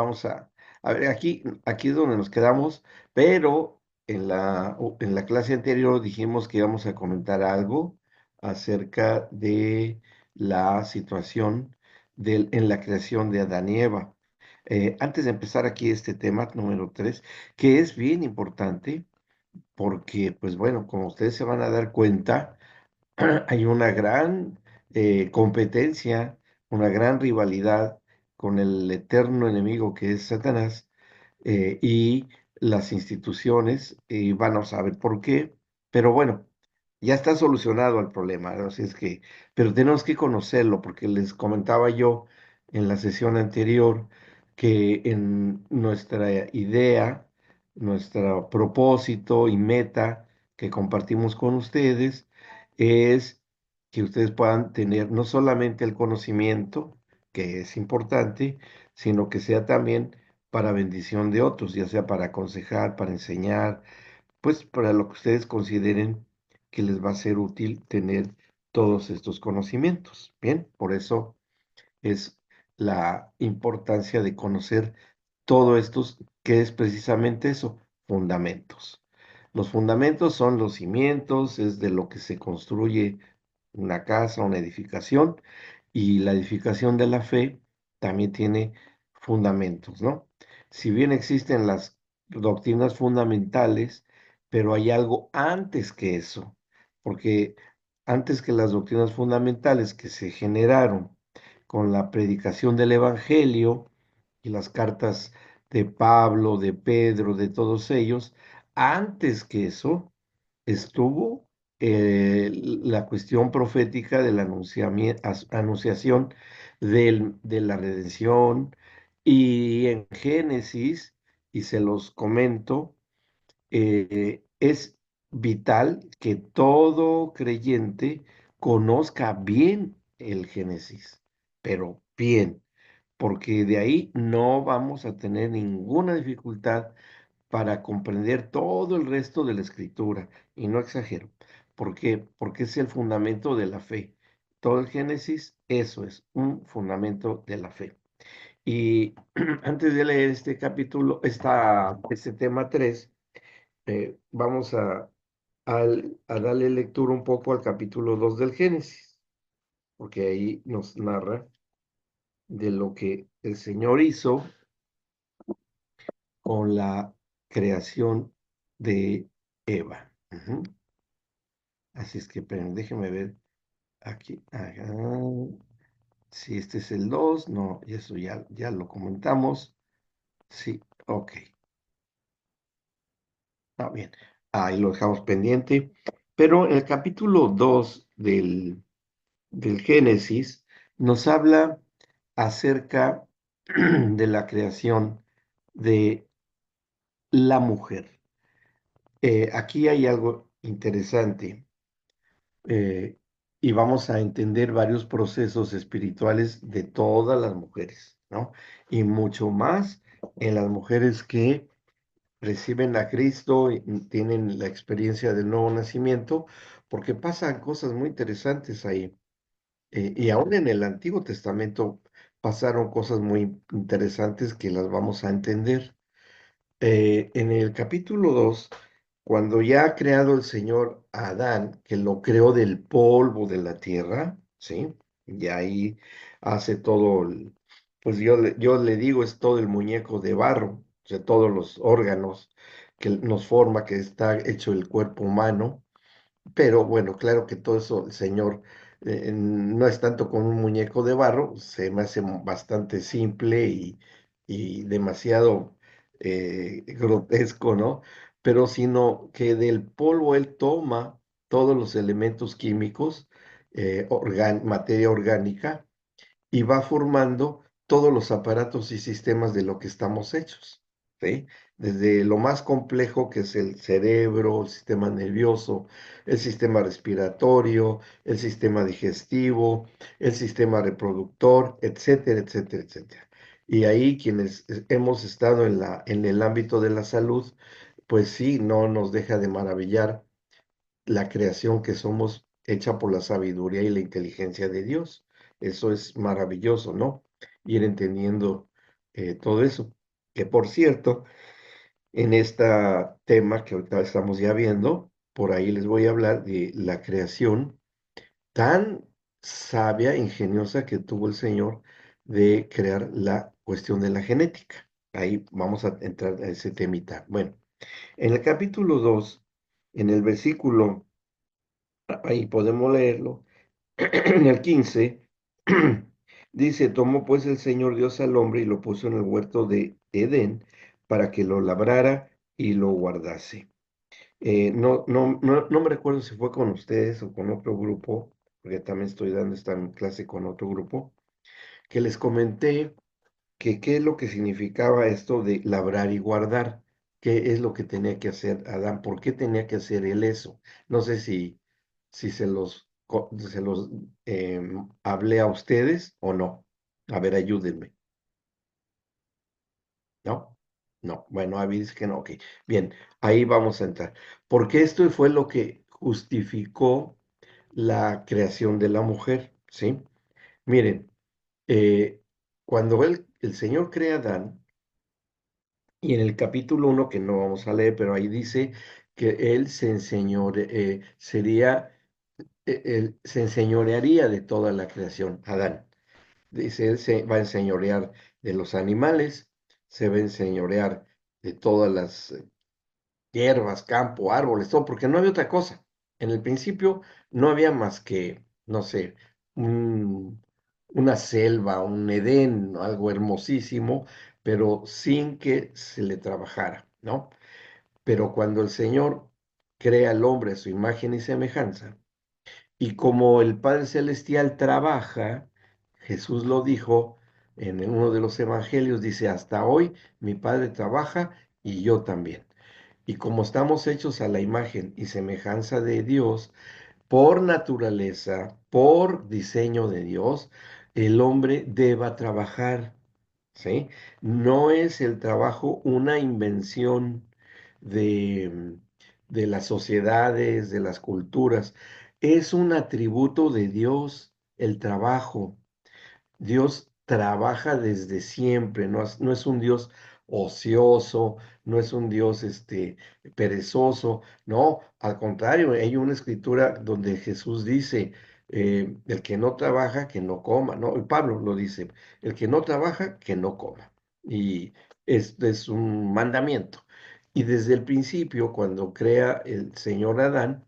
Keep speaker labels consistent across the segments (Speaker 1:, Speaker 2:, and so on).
Speaker 1: vamos a ver, aquí es donde nos quedamos, pero en la clase anterior dijimos que íbamos a comentar algo acerca de la situación en la creación de Adán y Eva. Antes de empezar aquí este tema número 3, que es bien importante, porque, pues bueno, como ustedes se van a dar cuenta, hay una gran competencia, una gran rivalidad con el eterno enemigo que es Satanás y las instituciones, y van a saber por qué, pero bueno, ya está solucionado el problema, ¿no? Así es que, pero tenemos que conocerlo, porque les comentaba yo en la sesión anterior que en nuestra idea, nuestro propósito y meta que compartimos con ustedes, es que ustedes puedan tener no solamente el conocimiento, que es importante, sino que sea también para bendición de otros, ya sea para aconsejar, para enseñar, pues para lo que ustedes consideren que les va a ser útil tener todos estos conocimientos. Bien, por eso es la importancia de conocer todo esto, que es precisamente eso, fundamentos. Los fundamentos son los cimientos, es de lo que se construye una casa, una edificación, y la edificación de la fe también tiene fundamentos, ¿no? Si bien existen las doctrinas fundamentales, pero hay algo antes que eso, porque antes que las doctrinas fundamentales que se generaron con la predicación del Evangelio y las cartas de Pablo, de Pedro, de todos ellos, antes que eso estuvo la cuestión profética de la anunciación de la redención, y en Génesis, y se los comento, es vital que todo creyente conozca bien el Génesis, pero bien, porque de ahí no vamos a tener ninguna dificultad para comprender todo el resto de la escritura. Y no exagero. ¿Por qué? Porque es el fundamento de la fe. Todo el Génesis, eso es un fundamento de la fe. Y antes de leer este capítulo, este tema 3, vamos a darle lectura un poco al capítulo 2 del Génesis, porque ahí nos narra de lo que el Señor hizo con la creación de Eva. Ujú. Así es que, esperen, déjenme ver aquí. Ajá. Si este es el 2, no, y eso ya lo comentamos. Sí, ok. Ah, bien. Ahí lo dejamos pendiente. Pero el capítulo 2 del Génesis nos habla acerca de la creación de la mujer. Aquí hay algo interesante, eh, y vamos a entender varios procesos espirituales de todas las mujeres, ¿no? Y mucho más en las mujeres que reciben a Cristo y tienen la experiencia del nuevo nacimiento, porque pasan cosas muy interesantes ahí. Y aún en el Antiguo Testamento pasaron cosas muy interesantes que las vamos a entender. En el capítulo 2, cuando ya ha creado el Señor a Adán, que lo creó del polvo de la tierra, ¿sí? Y ahí hace todo, pues yo le digo, es todo el muñeco de barro, o sea, todos los órganos que nos forma, que está hecho el cuerpo humano. Pero bueno, claro que todo eso el Señor no es tanto como un muñeco de barro, se me hace bastante simple y demasiado grotesco, ¿no? Pero sino que del polvo Él toma todos los elementos químicos, materia orgánica, y va formando todos los aparatos y sistemas de lo que estamos hechos, ¿sí? Desde lo más complejo que es el cerebro, el sistema nervioso, el sistema respiratorio, el sistema digestivo, el sistema reproductor, etcétera, etcétera, etcétera. Y ahí quienes hemos estado en el ámbito de la salud, pues sí, no nos deja de maravillar la creación que somos hecha por la sabiduría y la inteligencia de Dios. Eso es maravilloso, ¿no? Ir entendiendo todo eso. Que por cierto, en este tema que ahorita estamos ya viendo, por ahí les voy a hablar de la creación tan sabia, ingeniosa que tuvo el Señor de crear la cuestión de la genética. Ahí vamos a entrar a ese temita. Bueno, en el capítulo 2, en el versículo, ahí podemos leerlo, en el 15, dice, tomó pues el Señor Dios al hombre y lo puso en el huerto de Edén para que lo labrara y lo guardase. No me recuerdo si fue con ustedes o con otro grupo, porque también estoy dando esta clase con otro grupo, que les comenté que qué es lo que significaba esto de labrar y guardar, qué es lo que tenía que hacer Adán, por qué tenía que hacer él eso. No sé si se los hablé a ustedes o no. A ver, ayúdenme, ¿no? No, bueno, Avi dice que no, ok. Bien, ahí vamos a entrar. Porque esto fue lo que justificó la creación de la mujer, ¿sí? Miren, cuando el Señor crea a Adán, y en el capítulo 1 que no vamos a leer, pero ahí dice que él él se enseñorearía de toda la creación, Adán. Dice, él se va a enseñorear de los animales, se va a enseñorear de todas las hierbas, campo, árboles, todo, porque no había otra cosa. En el principio no había más que, no sé, una selva, un Edén, algo hermosísimo, pero sin que se le trabajara, ¿no? Pero cuando el Señor crea al hombre a su imagen y semejanza, y como el Padre Celestial trabaja, Jesús lo dijo en uno de los evangelios, dice, hasta hoy mi Padre trabaja y yo también. Y como estamos hechos a la imagen y semejanza de Dios, por naturaleza, por diseño de Dios, el hombre deba trabajar, ¿sí? No es el trabajo una invención de, de las sociedades, de las culturas, es un atributo de Dios el trabajo. Dios trabaja desde siempre, no es un Dios ocioso, no es un Dios perezoso, no, al contrario, hay una escritura donde Jesús dice, el que no trabaja, que no coma, ¿no? Y Pablo lo dice, el que no trabaja, que no coma. Y esto es un mandamiento. Y desde el principio, cuando crea el Señor Adán,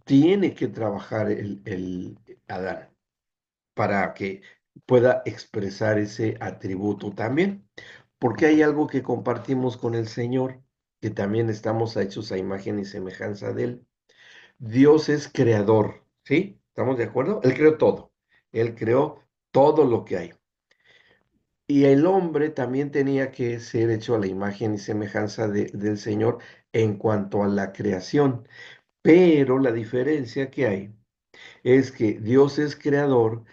Speaker 1: tiene que trabajar el Adán para que pueda expresar ese atributo también, porque hay algo que compartimos con el Señor, que también estamos hechos a imagen y semejanza de Él. Dios es creador, ¿sí? ¿Estamos de acuerdo? Él creó todo, Él creó todo lo que hay. Y el hombre también tenía que ser hecho a la imagen y semejanza del Señor en cuanto a la creación. Pero la diferencia que hay es que Dios es creador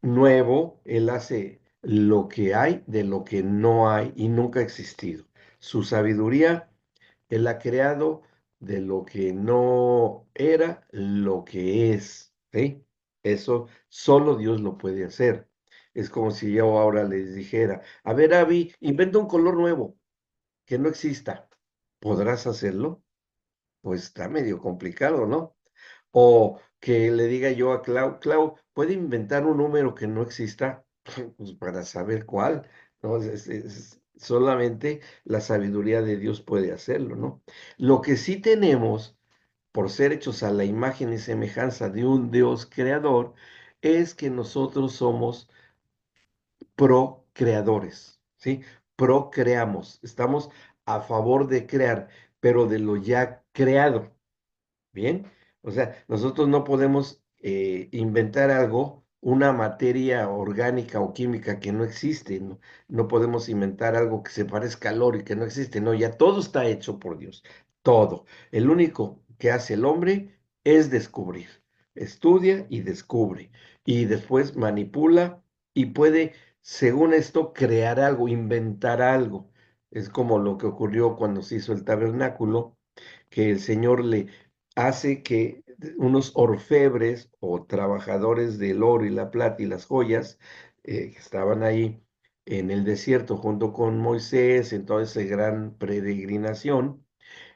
Speaker 1: nuevo, Él hace lo que hay de lo que no hay y nunca ha existido. Su sabiduría, Él ha creado de lo que no era, lo que es, ¿sí? Eso solo Dios lo puede hacer. Es como si yo ahora les dijera, a ver, Avi, inventa un color nuevo que no exista. ¿Podrás hacerlo? Pues está medio complicado, ¿no? O que le diga yo a Clau, ¿puede inventar un número que no exista? Pues para saber cuál, ¿no? Solamente la sabiduría de Dios puede hacerlo, ¿no? Lo que sí tenemos, por ser hechos a la imagen y semejanza de un Dios creador, es que nosotros somos procreadores, ¿sí? Procreamos, estamos a favor de crear, pero de lo ya creado. Bien, o sea, nosotros no podemos inventar algo, una materia orgánica o química que no existe, ¿no? No podemos inventar algo que se parezca al oro y que no existe, no, ya todo está hecho por Dios, todo. El único que hace el hombre es descubrir, estudia y descubre, y después manipula y puede, según esto, crear algo, inventar algo. Es como lo que ocurrió cuando se hizo el tabernáculo, que el Señor le hace que unos orfebres o trabajadores del oro y la plata y las joyas que estaban ahí, en el desierto junto con Moisés, en toda esa gran peregrinación,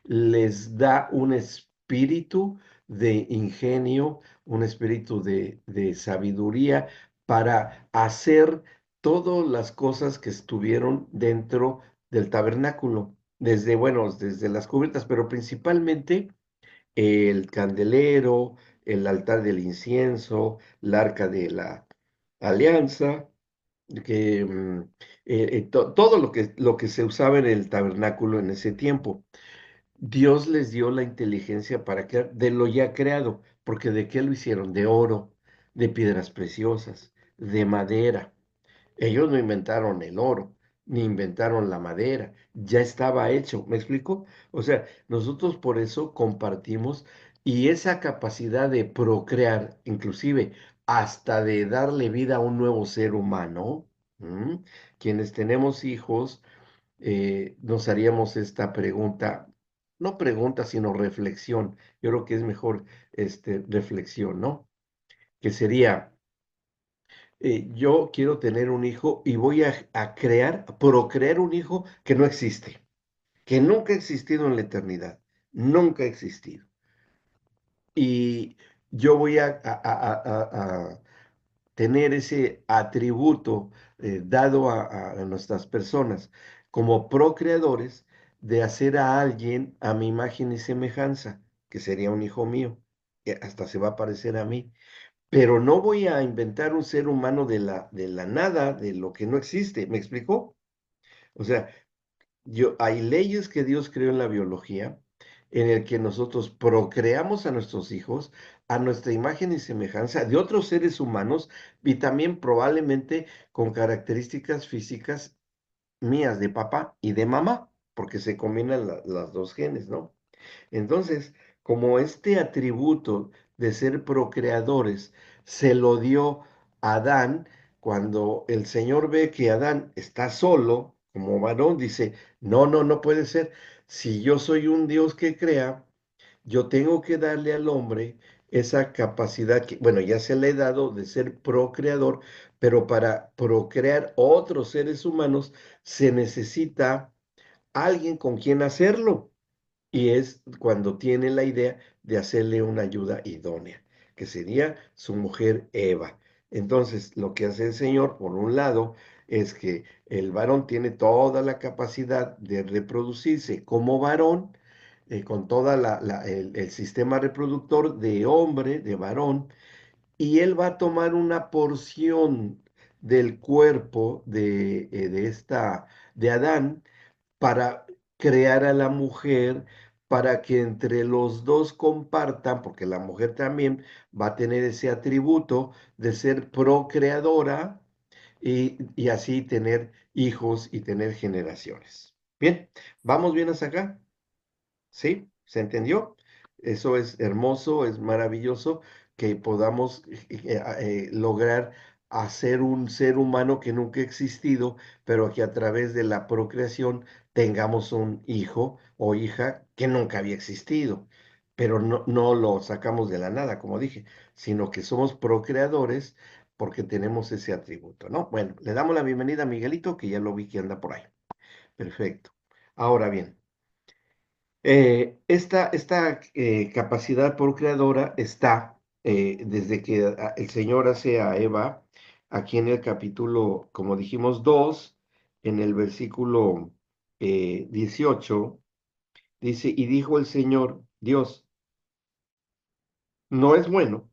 Speaker 1: les da un espíritu de ingenio, un espíritu de sabiduría para hacer todas las cosas que estuvieron dentro del tabernáculo, desde, bueno, desde las cubiertas, pero principalmente el candelero, el altar del incienso, el arca de la alianza, que todo lo que se usaba en el tabernáculo en ese tiempo. Dios les dio la inteligencia para crear de lo ya creado, porque ¿de qué lo hicieron? De oro, de piedras preciosas, de madera. Ellos no inventaron el oro, ni inventaron la madera, ya estaba hecho, ¿me explico? O sea, nosotros por eso compartimos y esa capacidad de procrear, inclusive hasta de darle vida a un nuevo ser humano, ¿m? Quienes tenemos hijos, nos haríamos esta pregunta, no pregunta, sino reflexión. Yo creo que es mejor reflexión, ¿no? Que sería, yo quiero tener un hijo y voy a crear, procrear un hijo que no existe, que nunca ha existido en la eternidad, nunca ha existido. Y yo voy a tener ese atributo dado a nuestras personas como procreadores de hacer a alguien a mi imagen y semejanza, que sería un hijo mío, que hasta se va a parecer a mí. Pero no voy a inventar un ser humano de la nada, de lo que no existe. ¿Me explicó? O sea, hay leyes que Dios creó en la biología en el que nosotros procreamos a nuestros hijos a nuestra imagen y semejanza de otros seres humanos y también probablemente con características físicas mías de papá y de mamá, porque se combinan las dos genes, ¿no? Entonces, como este atributo de ser procreadores se lo dio a Adán, cuando el Señor ve que Adán está solo, como varón, dice, no, no, no puede ser. Si yo soy un Dios que crea, yo tengo que darle al hombre esa capacidad que, bueno, ya se le he dado de ser procreador, pero para procrear otros seres humanos se necesita alguien con quien hacerlo. Y es cuando tiene la idea de hacerle una ayuda idónea, que sería su mujer Eva. Entonces, lo que hace el Señor, por un lado, es que el varón tiene toda la capacidad de reproducirse como varón, con toda el sistema reproductor de hombre, de varón, y él va a tomar una porción del cuerpo de Adán para crear a la mujer, para que entre los dos compartan, porque la mujer también va a tener ese atributo de ser procreadora y así tener hijos y tener generaciones. Bien, ¿vamos bien hasta acá? ¿Sí? ¿Se entendió? Eso es hermoso, es maravilloso que podamos lograr hacer un ser humano que nunca ha existido, pero que a través de la procreación tengamos un hijo o hija que nunca había existido. Pero no, no lo sacamos de la nada, como dije, sino que somos procreadores porque tenemos ese atributo, ¿no? Bueno, le damos la bienvenida a Miguelito, que ya lo vi que anda por ahí. Perfecto. Ahora bien. Esta capacidad procreadora está desde que el Señor hace a Eva, aquí en el capítulo, como dijimos, 2, en el versículo 18, dice, y dijo el Señor, Dios, no es bueno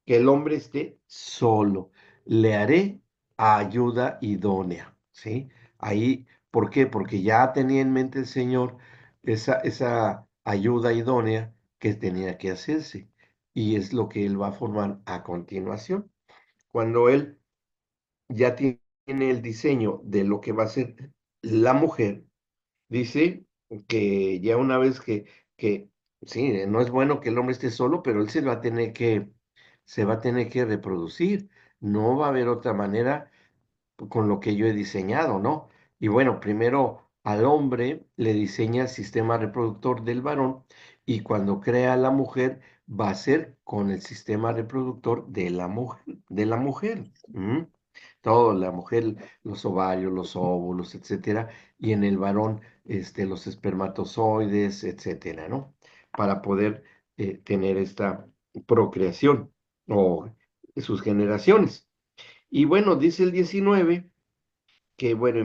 Speaker 1: que el hombre esté solo, le haré ayuda idónea, ¿sí? Ahí, ¿por qué? Porque ya tenía en mente el Señor esa ayuda idónea que tenía que hacerse. Y es lo que Él va a formar a continuación. Cuando Él ya tiene el diseño de lo que va a ser la mujer, dice que ya una vez que sí, no es bueno que el hombre esté solo, pero él se va a tener que reproducir. No va a haber otra manera con lo que yo he diseñado, ¿no? Y bueno, primero al hombre le diseña el sistema reproductor del varón y cuando crea a la mujer va a ser con el sistema reproductor de la mujer, de la mujer. ¿M? Todo, la mujer, los ovarios, los óvulos, etcétera, y en el varón, los espermatozoides, etcétera, ¿no? Para poder tener esta procreación o sus generaciones. Y bueno, dice el 19 que, bueno, ya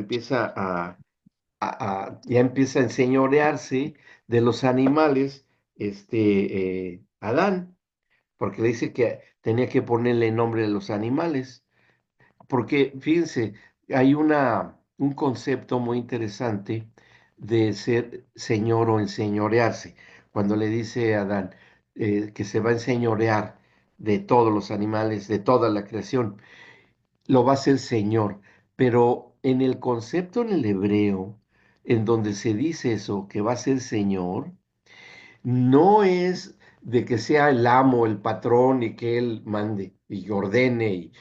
Speaker 1: empieza a enseñorearse de los animales, Adán, porque le dice que tenía que ponerle nombre a los animales. Porque fíjense, hay un concepto muy interesante de ser señor o enseñorearse. Cuando le dice a Adán que se va a enseñorear de todos los animales, de toda la creación, lo va a ser señor. Pero en el concepto en el hebreo, en donde se dice eso, que va a ser señor, no es de que sea el amo, el patrón y que él mande y ordene y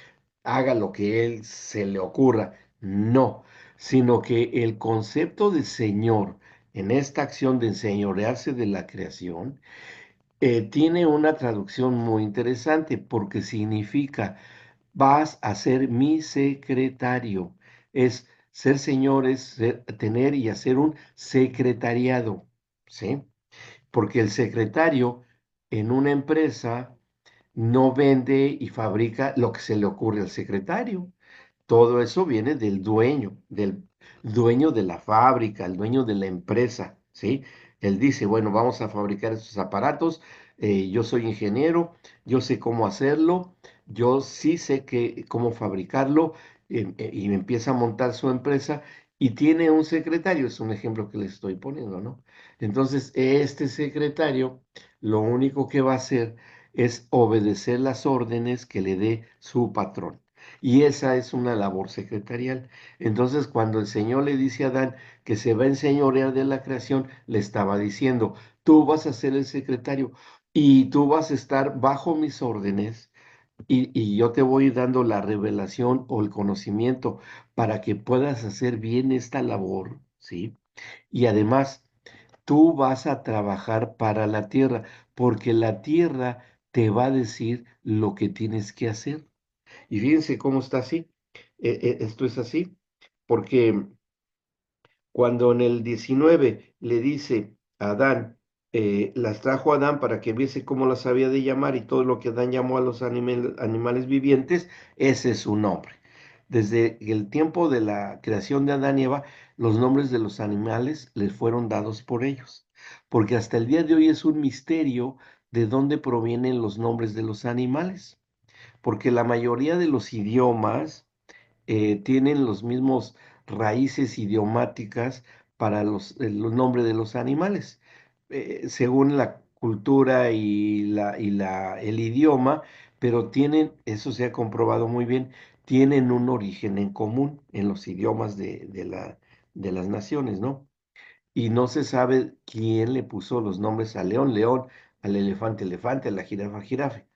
Speaker 1: haga lo que él se le ocurra. No, sino que el concepto de señor en esta acción de enseñorearse de la creación tiene una traducción muy interesante porque significa vas a ser mi secretario. Es ser señor, es tener y hacer un secretariado, ¿sí? Porque el secretario en una empresa no vende y fabrica lo que se le ocurre al secretario. Todo eso viene del dueño de la fábrica, el dueño de la empresa, ¿sí? Él dice, bueno, vamos a fabricar estos aparatos, yo soy ingeniero, yo sé cómo hacerlo, yo sí sé cómo fabricarlo, y empieza a montar su empresa y tiene un secretario, es un ejemplo que le estoy poniendo, ¿no? Entonces, este secretario lo único que va a hacer es obedecer las órdenes que le dé su patrón. Y esa es una labor secretarial. Entonces, cuando el Señor le dice a Adán que se va a enseñorear de la creación, le estaba diciendo, tú vas a ser el secretario y tú vas a estar bajo mis órdenes y yo te voy dando la revelación o el conocimiento para que puedas hacer bien esta labor, ¿sí? Y además, tú vas a trabajar para la tierra, porque la tierra te va a decir lo que tienes que hacer. Y fíjense cómo está así. Esto es así, porque cuando en el 19 le dice a Adán, las trajo a Adán para que viese cómo las había de llamar y todo lo que Adán llamó a los animales vivientes, ese es su nombre. Desde el tiempo de la creación de Adán y Eva, los nombres de los animales les fueron dados por ellos, porque hasta el día de hoy es un misterio de dónde provienen los nombres de los animales, porque la mayoría de los idiomas tienen los mismos raíces idiomáticas para los nombres de los animales. Según la cultura el idioma, pero tienen, eso se ha comprobado muy bien, tienen un origen en común en los idiomas de las naciones, ¿no? Y no se sabe quién le puso los nombres al león, león, al elefante, elefante, a la jirafa, jirafe.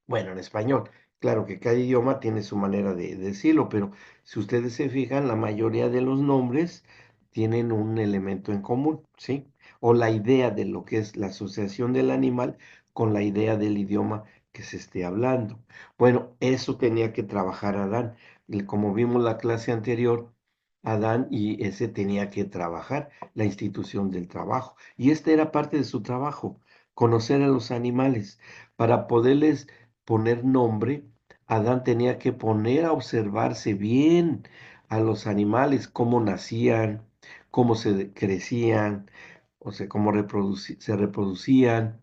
Speaker 1: Bueno, en español. Claro que cada idioma tiene su manera de decirlo, pero si ustedes se fijan, la mayoría de los nombres tienen un elemento en común, ¿sí? O la idea de lo que es la asociación del animal con la idea del idioma que se esté hablando. Bueno, eso tenía que trabajar Adán. Como vimos la clase anterior, Adán y ese tenía que trabajar la institución del trabajo. Y este era parte de su trabajo, conocer a los animales. Para poderles poner nombre, Adán tenía que poner a observarse bien a los animales, cómo nacían, cómo se crecían, o sea, cómo se reproducían,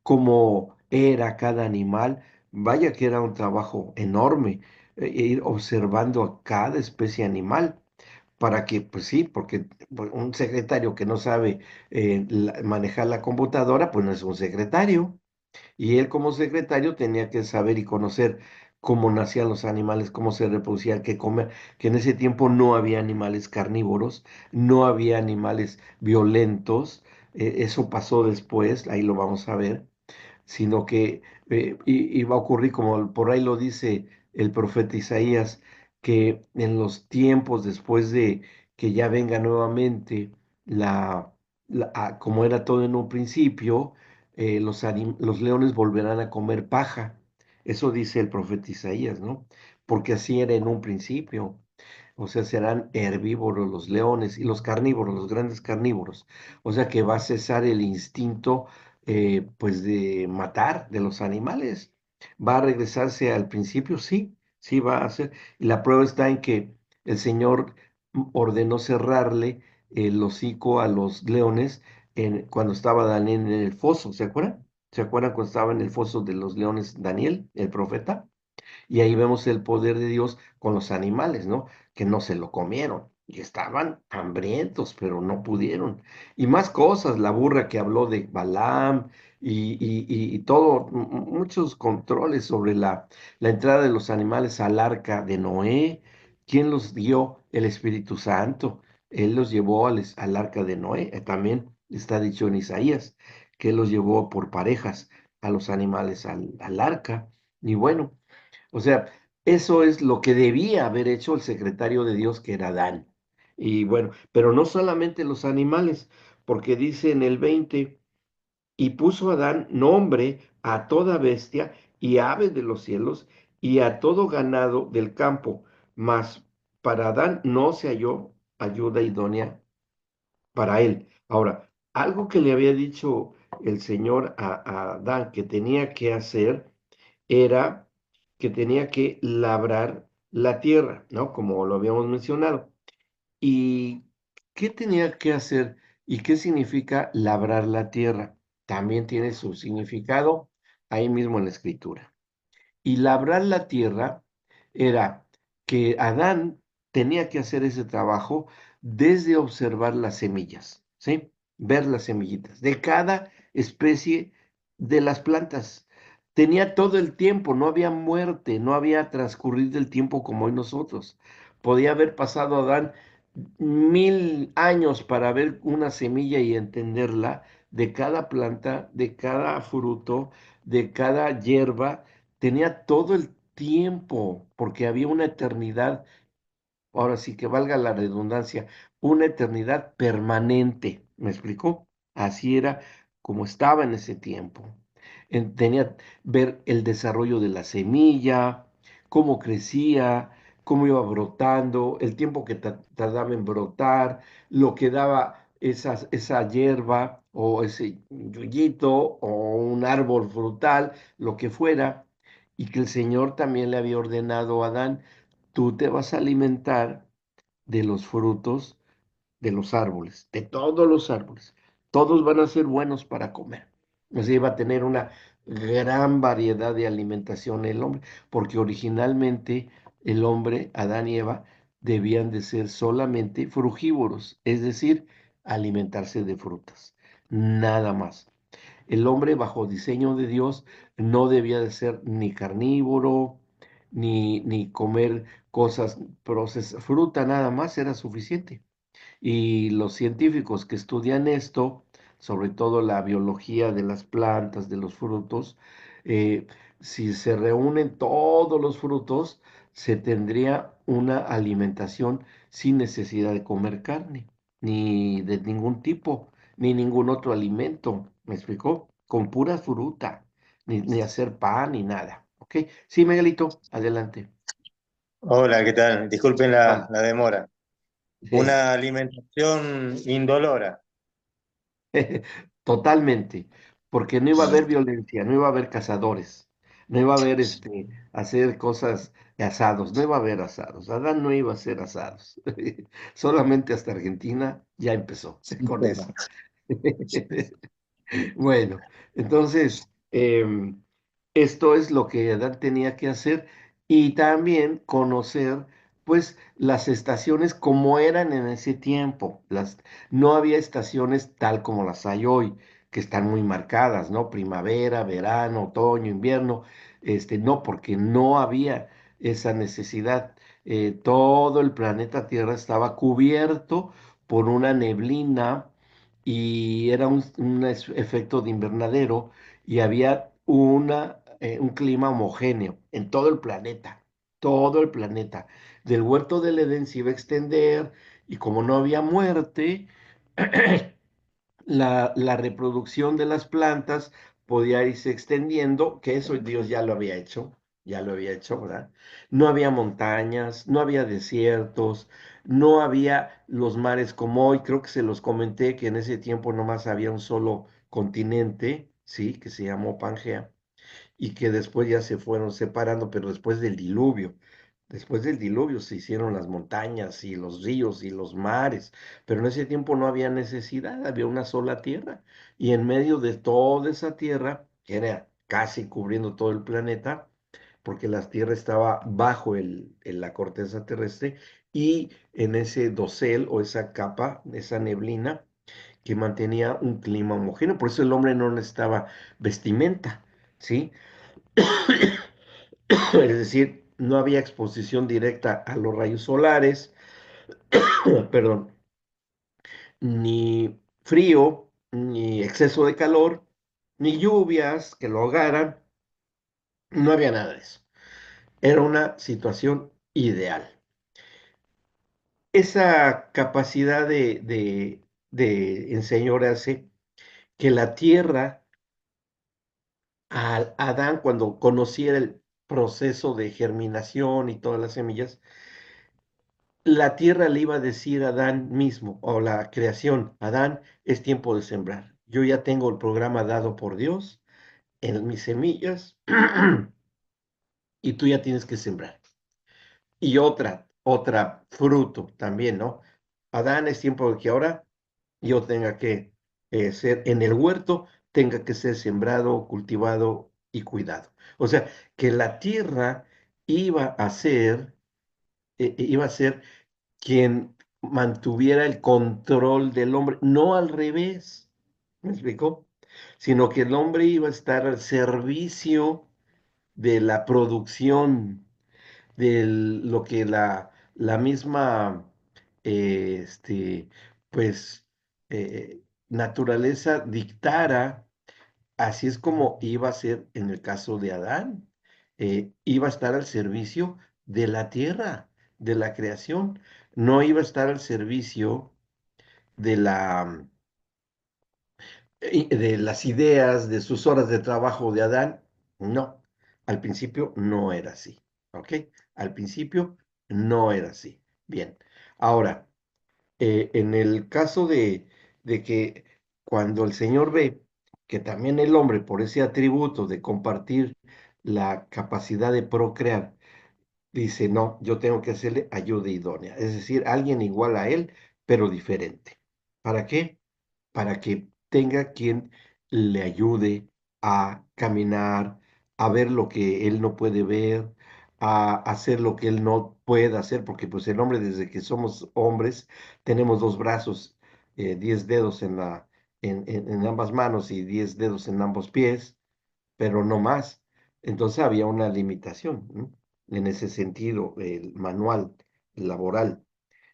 Speaker 1: cómo era cada animal. Vaya que era un trabajo enorme, ir observando a cada especie animal para que, pues sí, porque pues, un secretario que no sabe manejar la computadora, pues no es un secretario. Y él como secretario tenía que saber y conocer cómo nacían los animales, cómo se reproducían, qué comer, que en ese tiempo no había animales carnívoros, no había animales violentos. Eso pasó después, ahí lo vamos a ver, sino que iba a ocurrir, como por ahí lo dice el profeta Isaías, que en los tiempos después de que ya venga nuevamente como era todo en un principio, los leones volverán a comer paja. Eso dice el profeta Isaías, ¿no? porque así era en un principio. O sea, serán herbívoros los leones y los carnívoros, los grandes carnívoros. O sea que va a cesar el instinto, pues, de matar de los animales. Va a regresarse al principio, sí, sí va a hacer. Y la prueba está en que el Señor ordenó cerrarle el hocico a los leones cuando estaba Daniel en el foso, ¿se acuerdan? ¿Se acuerdan cuando estaba en el foso de los leones Daniel, el profeta? Y ahí vemos el poder de Dios con los animales, ¿no? Que no se lo comieron y estaban hambrientos, pero no pudieron. Y más cosas, la burra que habló de Balaam y todo, muchos controles sobre la entrada de los animales al arca de Noé. ¿Quién los dio? El Espíritu Santo. Él los llevó al arca de Noé. También está dicho en Isaías que él los llevó por parejas a los animales al arca. Y bueno. O sea, eso es lo que debía haber hecho el secretario de Dios, que era Adán. Y bueno, pero no solamente los animales, porque dice en el 20, y puso Adán nombre a toda bestia y ave de los cielos y a todo ganado del campo, mas para Adán no se halló ayuda idónea para él. Ahora, algo que le había dicho el Señor a Adán que tenía que hacer era que tenía que labrar la tierra, ¿no? Como lo habíamos mencionado. ¿Y qué tenía que hacer y qué significa labrar la tierra? También tiene su significado ahí mismo en la escritura. Y labrar la tierra era que Adán tenía que hacer ese trabajo desde observar las semillas, ¿sí? Ver las semillitas de cada especie de las plantas. Tenía todo el tiempo, no había muerte, no había transcurrido el tiempo como hoy nosotros. Podía haber pasado Adán 1000 años para ver una semilla y entenderla de cada planta, de cada fruto, de cada hierba. Tenía todo el tiempo, porque había una eternidad, ahora sí que valga la redundancia, una eternidad permanente. ¿Me explicó? Así era como estaba en ese tiempo. Tenía ver el desarrollo de la semilla, cómo crecía, cómo iba brotando, el tiempo que tardaba en brotar, lo que daba esa hierba o ese yuyito o un árbol frutal, lo que fuera, y que el Señor también le había ordenado a Adán: tú te vas a alimentar de los frutos de los árboles, de todos los árboles. Todos van a ser buenos para comer. O sea, iba a tener una gran variedad de alimentación el hombre, porque originalmente el hombre, Adán y Eva, debían de ser solamente frugívoros, es decir, alimentarse de frutas, nada más. El hombre, bajo diseño de Dios, no debía de ser ni carnívoro, ni comer cosas procesadas. Fruta nada más era suficiente. Y los científicos que estudian esto, sobre todo la biología de las plantas, de los frutos, eh, si se reúnen todos los frutos, se tendría una alimentación sin necesidad de comer carne, ni de ningún tipo, ni ningún otro alimento. ¿Me explicó? Con pura fruta, ni hacer pan, ni nada. ¿Ok? Sí, Miguelito, adelante.
Speaker 2: Hola, ¿qué tal? Disculpen
Speaker 1: Vale.
Speaker 2: la demora. Una alimentación indolora.
Speaker 1: Totalmente, porque no iba a haber violencia, no iba a haber cazadores, no iba a haber hacer cosas de asados, no iba a haber asados. Adán no iba a hacer asados. Solamente hasta Argentina ya empezó con eso. Bueno, entonces, esto es lo que Adán tenía que hacer y también conocer, pues, las estaciones como eran en ese tiempo. No había estaciones tal como las hay hoy, que están muy marcadas, ¿no? Primavera, verano, otoño, invierno. No, porque no había esa necesidad. Todo el planeta Tierra estaba cubierto por una neblina y era un efecto de invernadero y había un clima homogéneo en todo el planeta, todo el planeta. Del huerto del Edén se iba a extender y como no había muerte, la reproducción de las plantas podía irse extendiendo, que eso Dios ya lo había hecho, ya lo había hecho, ¿verdad? No había montañas, no había desiertos, no había los mares como hoy. Creo que se los comenté que en ese tiempo nomás había un solo continente, ¿sí? Que se llamó Pangea y que después ya se fueron separando, pero después del diluvio. Después del diluvio se hicieron las montañas y los ríos y los mares, pero en ese tiempo no había necesidad, había una sola tierra. Y en medio de toda esa tierra, que era casi cubriendo todo el planeta, porque la tierra estaba bajo la corteza terrestre y en ese dosel o esa capa, esa neblina, que mantenía un clima homogéneo. Por eso el hombre no necesitaba vestimenta, ¿sí? Es decir, no había exposición directa a los rayos solares, perdón, ni frío, ni exceso de calor, ni lluvias que lo ahogaran, no había nada de eso. Era una situación ideal. Esa capacidad de enseñorearse que la tierra a Adán, cuando conociera el proceso de germinación y todas las semillas, la tierra le iba a decir a Adán mismo, o la creación, Adán, es tiempo de sembrar. Yo ya tengo el programa dado por Dios en mis semillas y tú ya tienes que sembrar. Y otra fruto también, ¿no? Adán, es tiempo de que ahora yo tenga que ser en el huerto, tenga que ser sembrado, cultivado y cuidado. O sea, que la tierra iba a ser quien mantuviera el control del hombre, no al revés, ¿me explicó? Sino que el hombre iba a estar al servicio de la producción, de lo que la misma, pues, naturaleza dictara. Así es como iba a ser en el caso de Adán. Iba a estar al servicio de la tierra, de la creación. No iba a estar al servicio de de las ideas, de sus horas de trabajo de Adán. No, al principio no era así. ¿Ok? Al principio no era así. Bien. Ahora, en el caso de que cuando el Señor ve que también el hombre, por ese atributo de compartir la capacidad de procrear, dice, no, yo tengo que hacerle ayuda idónea, es decir, alguien igual a él, pero diferente. ¿Para qué? Para que tenga quien le ayude a caminar, a ver lo que él no puede ver, a hacer lo que él no puede hacer, porque pues el hombre desde que somos hombres tenemos dos brazos, 10 dedos en ambas manos y 10 dedos en ambos pies, pero no más. Entonces había una limitación, ¿no? En ese sentido, el manual laboral.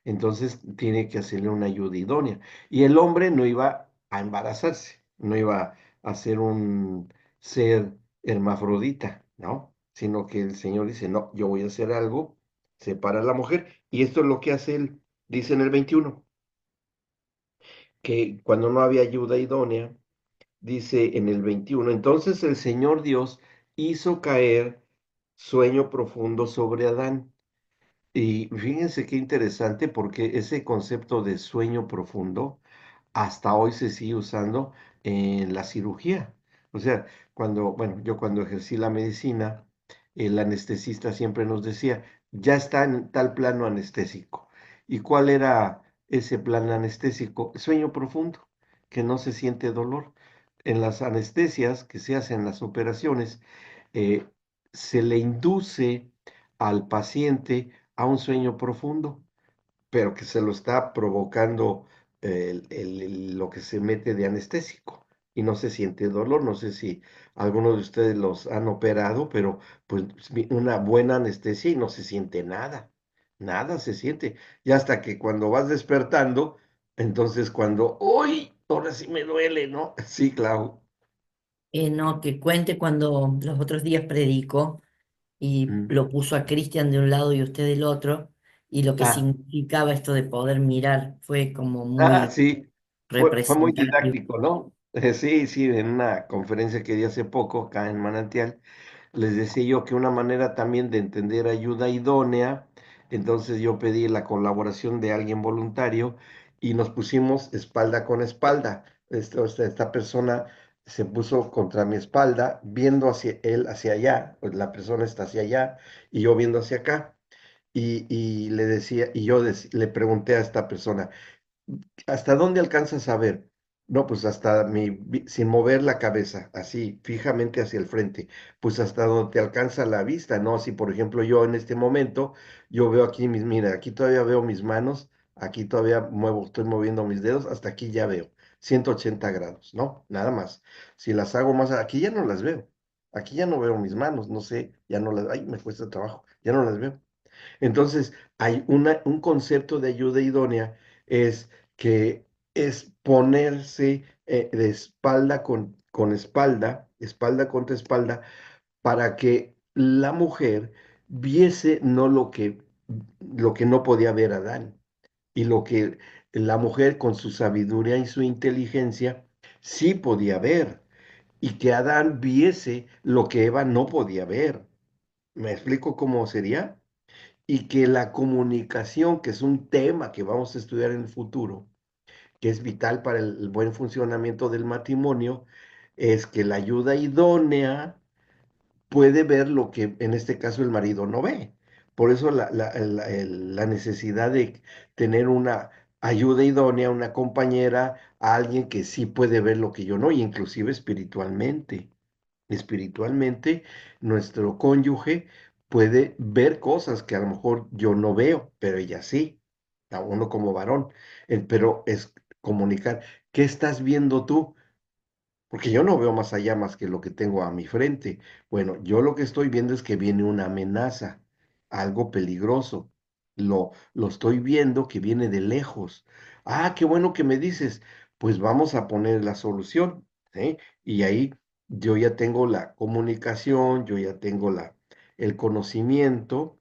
Speaker 1: Entonces tiene que hacerle una ayuda idónea. Y el hombre no iba a embarazarse, no iba a ser un ser hermafrodita, ¿no? Sino que el Señor dice, no, yo voy a hacer algo, separa a la mujer. Y esto es lo que hace él, dice en el 21 que cuando no había ayuda idónea, dice en el 21 entonces el Señor Dios hizo caer sueño profundo sobre Adán. Y fíjense qué interesante porque ese concepto de sueño profundo hasta hoy se sigue usando en la cirugía. O sea, bueno, yo cuando ejercí la medicina, el anestesista siempre nos decía, ya está en tal plano anestésico. ¿Y cuál era ese plan anestésico? Sueño profundo, que no se siente dolor. En las anestesias que se hacen en las operaciones, eh, se le induce al paciente a un sueño profundo, pero que se lo está provocando lo que se mete de anestésico y no se siente dolor. No sé si algunos de ustedes los han operado, pero pues una buena anestesia y no se siente nada, nada se siente. Y hasta que cuando vas despertando, entonces cuando, ¡uy! Ahora sí me duele, ¿no? Sí, claro.
Speaker 3: No, que cuente cuando los otros días predicó y
Speaker 1: Mm.
Speaker 3: lo puso a Cristian de un lado y usted del otro, y lo que
Speaker 1: Ah,
Speaker 3: significaba esto de poder mirar fue como muy
Speaker 1: sí, fue muy
Speaker 3: representativo.
Speaker 1: didáctico, ¿no? Sí, sí, en una conferencia que di hace poco acá en Manantial. les decía yo que una manera también de entender ayuda idónea, entonces yo pedí la colaboración de alguien voluntario y nos pusimos espalda con espalda. Esta persona se puso contra mi espalda, viendo hacia él, hacia allá, pues la persona está hacia allá y yo viendo hacia acá. Y le decía, le pregunté a esta persona, ¿hasta dónde alcanzas a ver? No, pues hasta sin mover la cabeza, así, fijamente hacia el frente, pues hasta donde te alcanza la vista, ¿no? Si, por ejemplo, yo en este momento, yo veo aquí mira, aquí todavía veo mis manos, aquí todavía estoy moviendo mis dedos, hasta aquí ya veo, 180 grados, ¿no? Nada más. Si las hago más, aquí ya no las veo, aquí ya no veo mis manos, no sé, ya no las, ay, me cuesta trabajo, ya no las veo. Entonces, hay un concepto de ayuda idónea, es que es ponerse de espalda con espalda, espalda contra espalda, para que la mujer viese no lo que no podía ver Adán, y lo que la mujer con su sabiduría y su inteligencia sí podía ver, y que Adán viese lo que Eva no podía ver. ¿Me explico cómo sería? Y que la comunicación, que es un tema que vamos a estudiar en el futuro, que es vital para el buen funcionamiento del matrimonio, es que la ayuda idónea puede ver lo que en este caso el marido no ve. Por eso la necesidad de tener una ayuda idónea, una compañera, a alguien que sí puede ver lo que yo no, y inclusive espiritualmente. Espiritualmente, nuestro cónyuge puede ver cosas que a lo mejor yo no veo, pero ella sí, a uno como varón. Pero es comunicar, ¿qué estás viendo tú? Porque yo no veo más allá más que lo que tengo a mi frente. Bueno, yo lo que estoy viendo es que viene una amenaza, algo peligroso. Lo estoy viendo que viene de lejos. Ah, qué bueno que me dices. Pues vamos a poner la solución, ¿sí? Y ahí yo ya tengo la comunicación, yo ya tengo el conocimiento,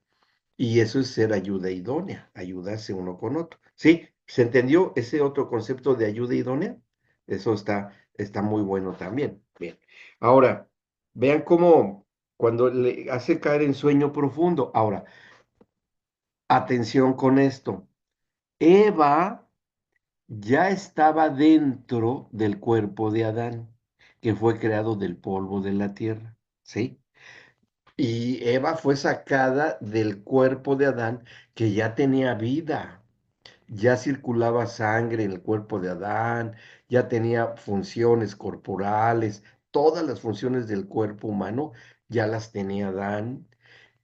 Speaker 1: y eso es ser ayuda idónea, ayudarse uno con otro. ¿Sí? ¿Se entendió ese otro concepto de ayuda idónea? Eso está muy bueno también. Bien. Ahora, vean cómo cuando le hace caer en sueño profundo. Ahora, atención con esto. Eva ya estaba dentro del cuerpo de Adán, que fue creado del polvo de la tierra. ¿Sí? Y Eva fue sacada del cuerpo de Adán, que ya tenía vida, ya circulaba sangre en el cuerpo de Adán, ya tenía funciones corporales, todas las funciones del cuerpo humano ya las tenía Adán.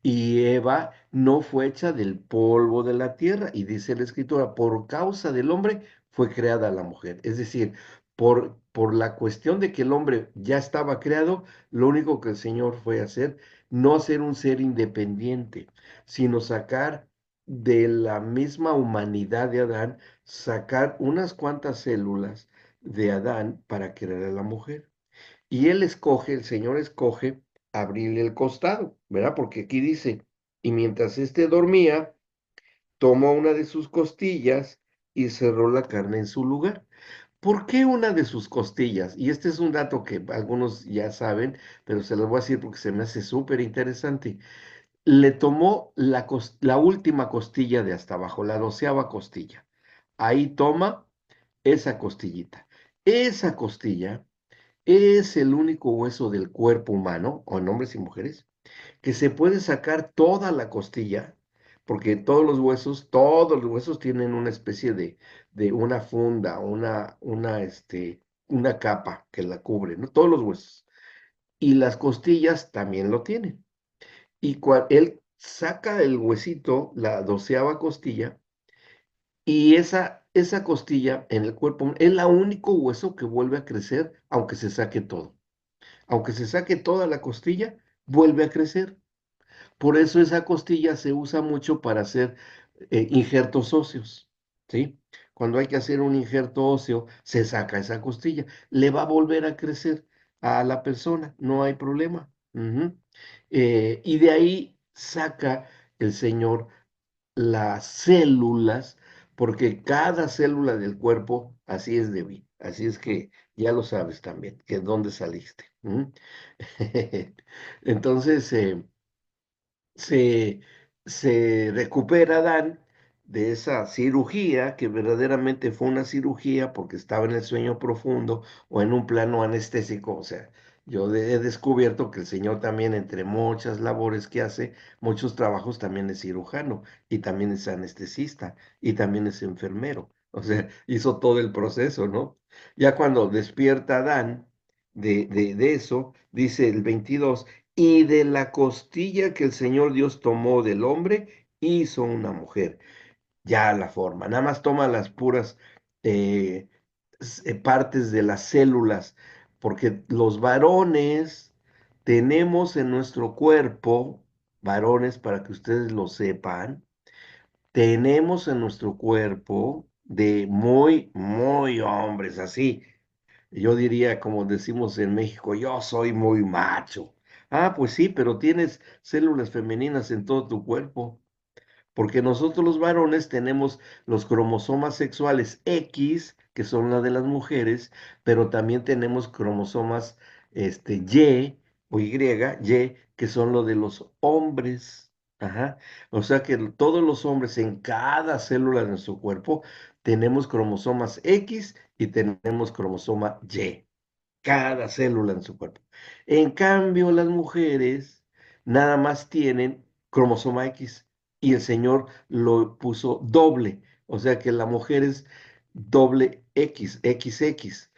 Speaker 1: Y Eva no fue hecha del polvo de la tierra. Y dice la escritura, por causa del hombre fue creada la mujer. Es decir, por la cuestión de que el hombre ya estaba creado, lo único que el Señor fue hacer, no ser un ser independiente, sino sacar de la misma humanidad de Adán, sacar unas cuantas células de Adán para crear a la mujer. Y el Señor escoge abrirle el costado, ¿verdad? Porque aquí dice, y mientras éste dormía, tomó una de sus costillas y cerró la carne en su lugar. ¿Por qué una de sus costillas? Y este es un dato que algunos ya saben, pero se los voy a decir porque se me hace súper interesante. Le tomó la última costilla de hasta abajo, la 12ª costilla. Ahí toma esa costillita. Esa costilla es el único hueso del cuerpo humano, o en hombres y mujeres, que se puede sacar toda la costilla, porque todos los huesos tienen una especie de una funda, una capa que la cubre, ¿no? Todos los huesos. Y las costillas también lo tienen. Y él saca el huesito, la 12ª costilla, y esa costilla en el cuerpo es la único hueso que vuelve a crecer, aunque se saque todo. Aunque se saque toda la costilla, vuelve a crecer. Por eso esa costilla se usa mucho para hacer injertos óseos, ¿sí? Cuando hay que hacer un injerto óseo, se saca esa costilla. Le va a volver a crecer a la persona, no hay problema. Ujú. Y de ahí saca el Señor las células porque cada célula del cuerpo así es, Debbie. Así es que ya lo sabes también, que dónde saliste. Entonces, se, se recupera Adán de esa cirugía, que verdaderamente fue una cirugía porque estaba en el sueño profundo o en un plano anestésico. O sea, yo he descubierto que el Señor también, entre muchas labores que hace, muchos trabajos, también es cirujano y también es anestesista y también es enfermero. O sea, hizo todo el proceso, ¿no? Ya cuando despierta Adán de eso, dice el 22, y de la costilla que el Señor Dios tomó del hombre, hizo una mujer. Ya la forma, nada más toma las puras eh, partes de las células, porque los varones tenemos en nuestro cuerpo, varones, para que ustedes lo sepan, tenemos en nuestro cuerpo de muy, muy hombres, así. Yo diría, como decimos en México, yo soy muy macho. Ah, pues sí, pero tienes células femeninas en todo tu cuerpo, porque nosotros los varones tenemos los cromosomas sexuales X, que son las de las mujeres, pero también tenemos cromosomas Y o Y, que son los de los hombres. Ajá. O sea que todos los hombres en cada célula de nuestro cuerpo tenemos cromosomas X y tenemos cromosoma Y, cada célula en su cuerpo. En cambio, las mujeres nada más tienen cromosoma X y el Señor lo puso doble. O sea que la mujer es doble X, XX,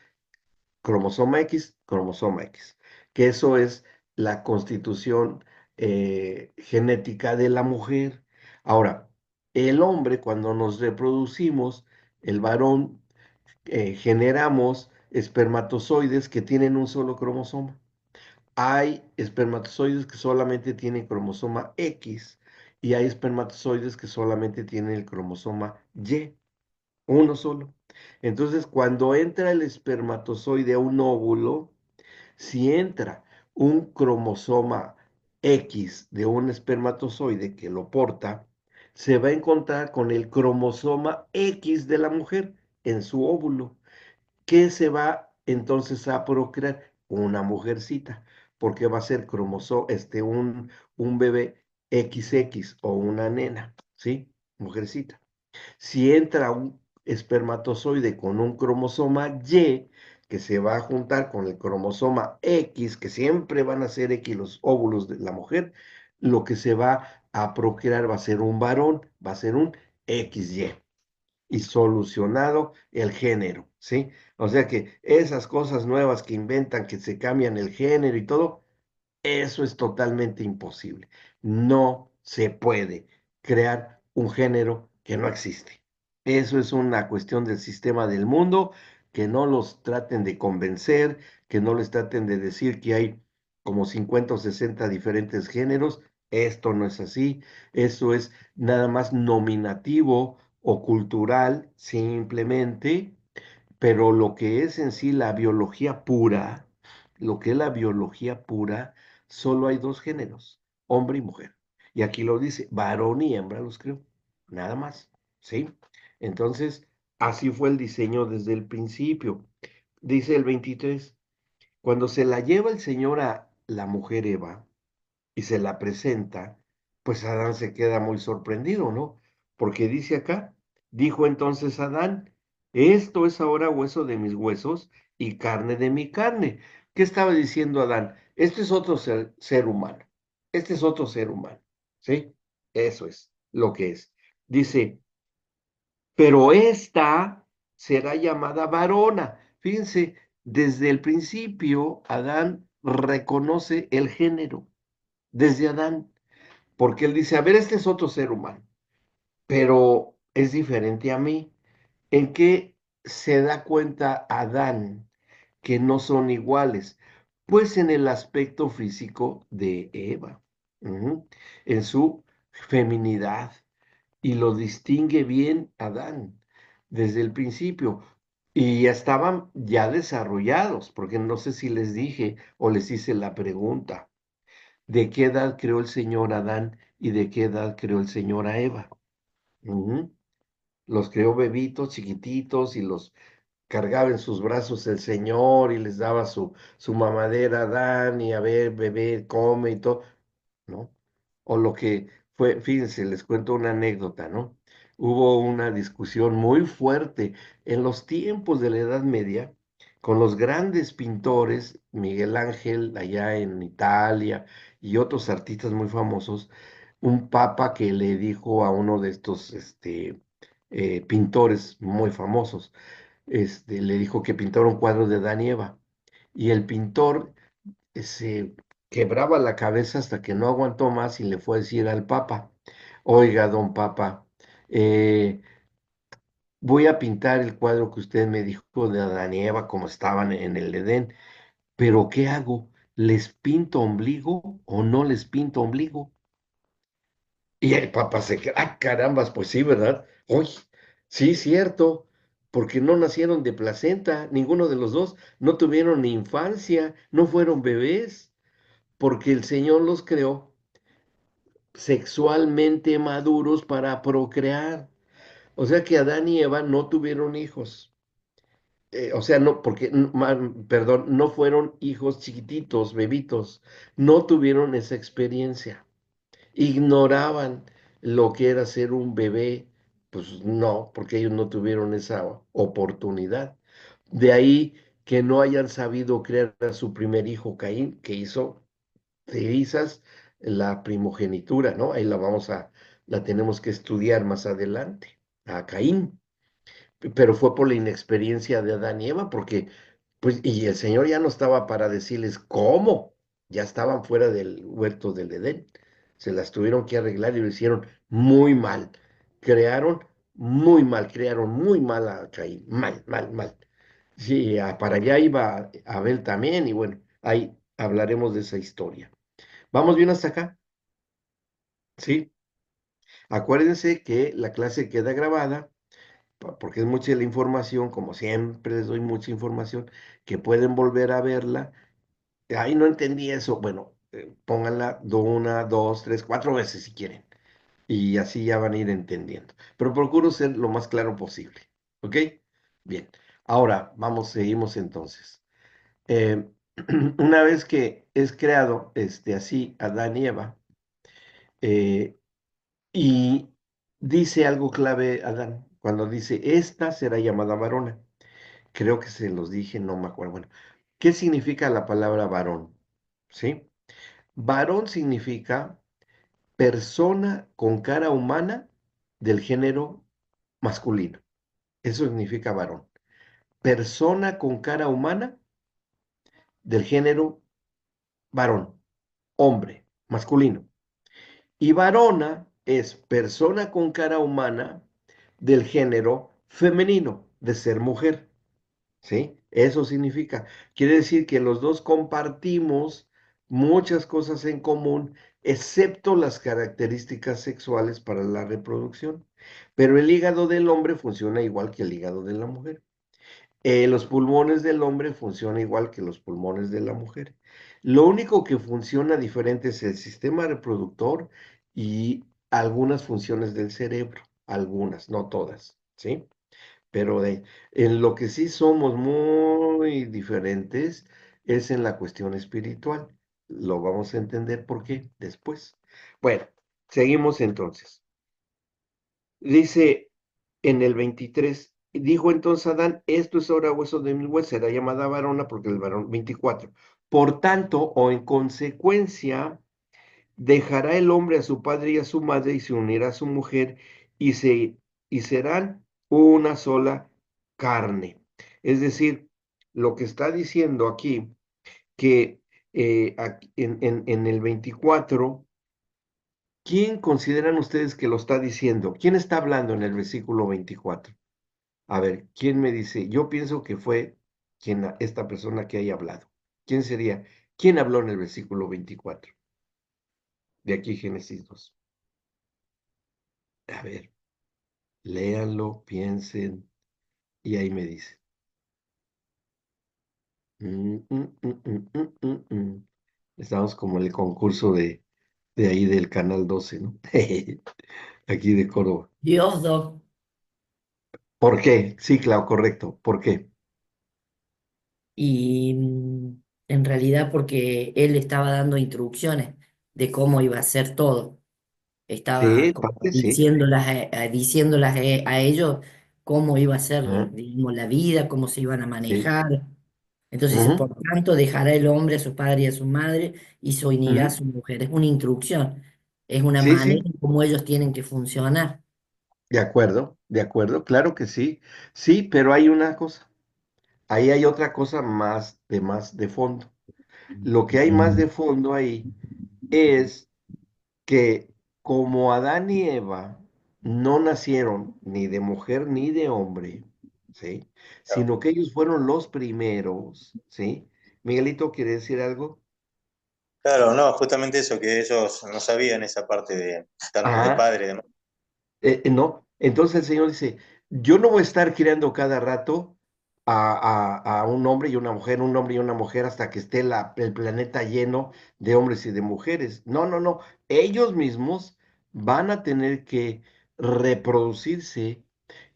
Speaker 1: cromosoma X, que eso es la constitución genética de la mujer. Ahora, el hombre, cuando nos reproducimos, el varón, generamos espermatozoides que tienen un solo cromosoma. Hay espermatozoides que solamente tienen cromosoma X y hay espermatozoides que solamente tienen el cromosoma Y, uno solo. Entonces, cuando entra el espermatozoide a un óvulo, si entra un cromosoma X de un espermatozoide que lo porta, se va a encontrar con el cromosoma X de la mujer en su óvulo. ¿Qué se va entonces a procrear? Una mujercita, porque va a ser un bebé XX o una nena, ¿sí? Mujercita. Si entra un espermatozoide con un cromosoma Y, que se va a juntar con el cromosoma X, que siempre van a ser X los óvulos de la mujer, lo que se va a procrear va a ser un varón, va a ser un XY y solucionado el género, ¿sí? O sea que esas cosas nuevas que inventan, que se cambian el género y todo, eso es totalmente imposible. No se puede crear un género que no existe. Eso es una cuestión del sistema del mundo, que no los traten de convencer, que no les traten de decir que hay como 50 o 60 diferentes géneros. Esto no es así. Eso es nada más nominativo o cultural, simplemente, pero lo que es en sí la biología pura, lo que es la biología pura, solo hay dos géneros, hombre y mujer. Y aquí lo dice, varón y hembra los creó, nada más, ¿sí? Entonces, así fue el diseño desde el principio. Dice el 23, cuando se la lleva el Señor a la mujer Eva, y se la presenta, pues Adán se queda muy sorprendido, ¿no? Porque dice acá, dijo entonces Adán, esto es ahora hueso de mis huesos y carne de mi carne. ¿Qué estaba diciendo Adán? Este es otro ser humano, este es otro ser humano, ¿sí? Eso es lo que es. Dice, pero esta será llamada varona. Fíjense, desde el principio Adán reconoce el género, desde Adán. Porque él dice, a ver, este es otro ser humano, pero es diferente a mí. ¿En qué se da cuenta Adán que no son iguales? Pues en el aspecto físico de Eva, en su feminidad, y lo distingue bien Adán desde el principio. Y ya estaban ya desarrollados, porque no sé si les dije o les hice la pregunta. ¿De qué edad creó el Señor a Adán y de qué edad creó el Señor a Eva? Ujú. los creó bebitos, chiquititos, y los cargaba en sus brazos el Señor y les daba su mamadera a Adán y a ver, bebé, come y todo, ¿no? O lo que fue, fíjense, les cuento una anécdota, ¿no? Hubo una discusión muy fuerte en los tiempos de la Edad Media con los grandes pintores, Miguel Ángel allá en Italia y otros artistas muy famosos, un papa que le dijo a uno de estos pintores muy famosos, le dijo que pintara un cuadro de Adán y Eva. Y el pintor se quebraba la cabeza hasta que no aguantó más y le fue a decir al Papa, oiga, don Papa, eh, voy a pintar el cuadro que usted me dijo de Adán y Eva como estaban en el Edén, pero ¿qué hago? ¿Les pinto ombligo o no les pinto ombligo? Y el Papa se queda, ah, carambas, pues sí, ¿verdad? Oye, sí, cierto, porque no nacieron de placenta, ninguno de los dos, no tuvieron ni infancia, no fueron bebés, porque el Señor los creó sexualmente maduros para procrear. O sea que Adán y Eva no tuvieron hijos. O sea, no, porque, perdón, no fueron hijos chiquititos, bebitos, no tuvieron esa experiencia. Ignoraban lo que era ser un bebé, pues no, porque ellos no tuvieron esa oportunidad. De ahí que no hayan sabido crear a su primer hijo Caín, que hizo trizas la primogenitura, ¿no? Ahí la tenemos que estudiar más adelante, a Caín, pero fue por la inexperiencia de Adán y Eva, porque, pues, y el Señor ya no estaba para decirles cómo, ya estaban fuera del huerto del Edén, se las tuvieron que arreglar y lo hicieron muy mal, crearon crearon muy mal a Caín, mal, mal, mal. Sí, para allá iba Abel también, y bueno, ahí hablaremos de esa historia. ¿Vamos bien hasta acá? Sí. Acuérdense que la clase queda grabada porque es mucha la información, como siempre les doy mucha información, que pueden volver a verla. Ay, no entendí eso. Bueno, pónganla una, dos, tres, cuatro veces si quieren. Y así ya van a ir entendiendo. Pero procuro ser lo más claro posible. ¿Ok? Bien. Ahora, seguimos entonces. Eh, una vez que es creado así Adán y Eva, eh, y dice algo clave Adán, cuando dice, esta será llamada varona. Creo que se los dije, no me acuerdo. Bueno, ¿qué significa la palabra varón? ¿Sí? Varón significa persona con cara humana del género masculino. Eso significa varón. Persona con cara humana del género varón, hombre, masculino. Y varona es persona con cara humana del género femenino, de ser mujer. ¿Sí? Eso significa. Quiere decir que los dos compartimos muchas cosas en común, excepto las características sexuales para la reproducción. Pero el hígado del hombre funciona igual que el hígado de la mujer. Los pulmones del hombre funcionan igual que los pulmones de la mujer. Lo único que funciona diferente es el sistema reproductor y algunas funciones del cerebro, algunas, no todas, ¿sí? Pero en lo que sí somos muy diferentes es en la cuestión espiritual. Lo vamos a entender por qué después. Bueno, seguimos entonces. Dice en el 23, dijo entonces Adán, esto es ahora hueso de mi hueso, será llamada varona porque el varón 24. Por tanto, o en consecuencia, dejará el hombre a su padre y a su madre y se unirá a su mujer y, y serán una sola carne. Es decir, lo que está diciendo aquí, que en el 24, ¿quién consideran ustedes que lo está diciendo? ¿Quién está hablando en el versículo 24? A ver, ¿quién me dice? Yo pienso que fue esta persona que haya hablado. ¿Quién sería? ¿Quién habló en el versículo 24? De aquí Génesis 2. A ver, léanlo, piensen y ahí me dicen. Estamos como en el concurso de ahí del Canal 12, ¿no? Aquí de Córdoba.
Speaker 3: Diosdo.
Speaker 1: ¿Por qué? Sí, claro, correcto. ¿Por qué?
Speaker 3: Y en realidad porque él estaba dando instrucciones de cómo iba a ser todo.
Speaker 1: Sí,
Speaker 3: Estaba como
Speaker 1: parte sí.
Speaker 3: diciéndolas a ellos cómo iba a ser,
Speaker 1: Ujú,
Speaker 3: digamos, la vida, cómo se iban a
Speaker 1: sí.
Speaker 3: manejar. Entonces dice,
Speaker 1: Ujú,
Speaker 3: por tanto, dejará el hombre a su padre y a su madre y se unirá a
Speaker 1: ujú.
Speaker 3: su mujer. Es una instrucción, es una
Speaker 1: Sí,
Speaker 3: manera
Speaker 1: sí,
Speaker 3: en cómo ellos tienen que funcionar.
Speaker 1: de acuerdo, claro que sí. Sí, pero hay una cosa. Ahí hay otra cosa más de fondo. Lo que hay más de fondo ahí es que como Adán y Eva no nacieron ni de mujer ni de hombre, ¿sí?
Speaker 2: Claro,
Speaker 1: Sino que ellos fueron los primeros, ¿sí? Miguelito, ¿quiere decir algo?
Speaker 2: claro, no, justamente eso, que ellos no sabían esa parte de tanto de
Speaker 1: Ah,
Speaker 2: padre, de madre.
Speaker 1: no. Entonces el Señor dice, yo no voy a estar criando cada rato a un hombre y una mujer, un hombre y una mujer hasta que esté el planeta lleno de hombres y de mujeres. No, no, no. Ellos mismos van a tener que reproducirse.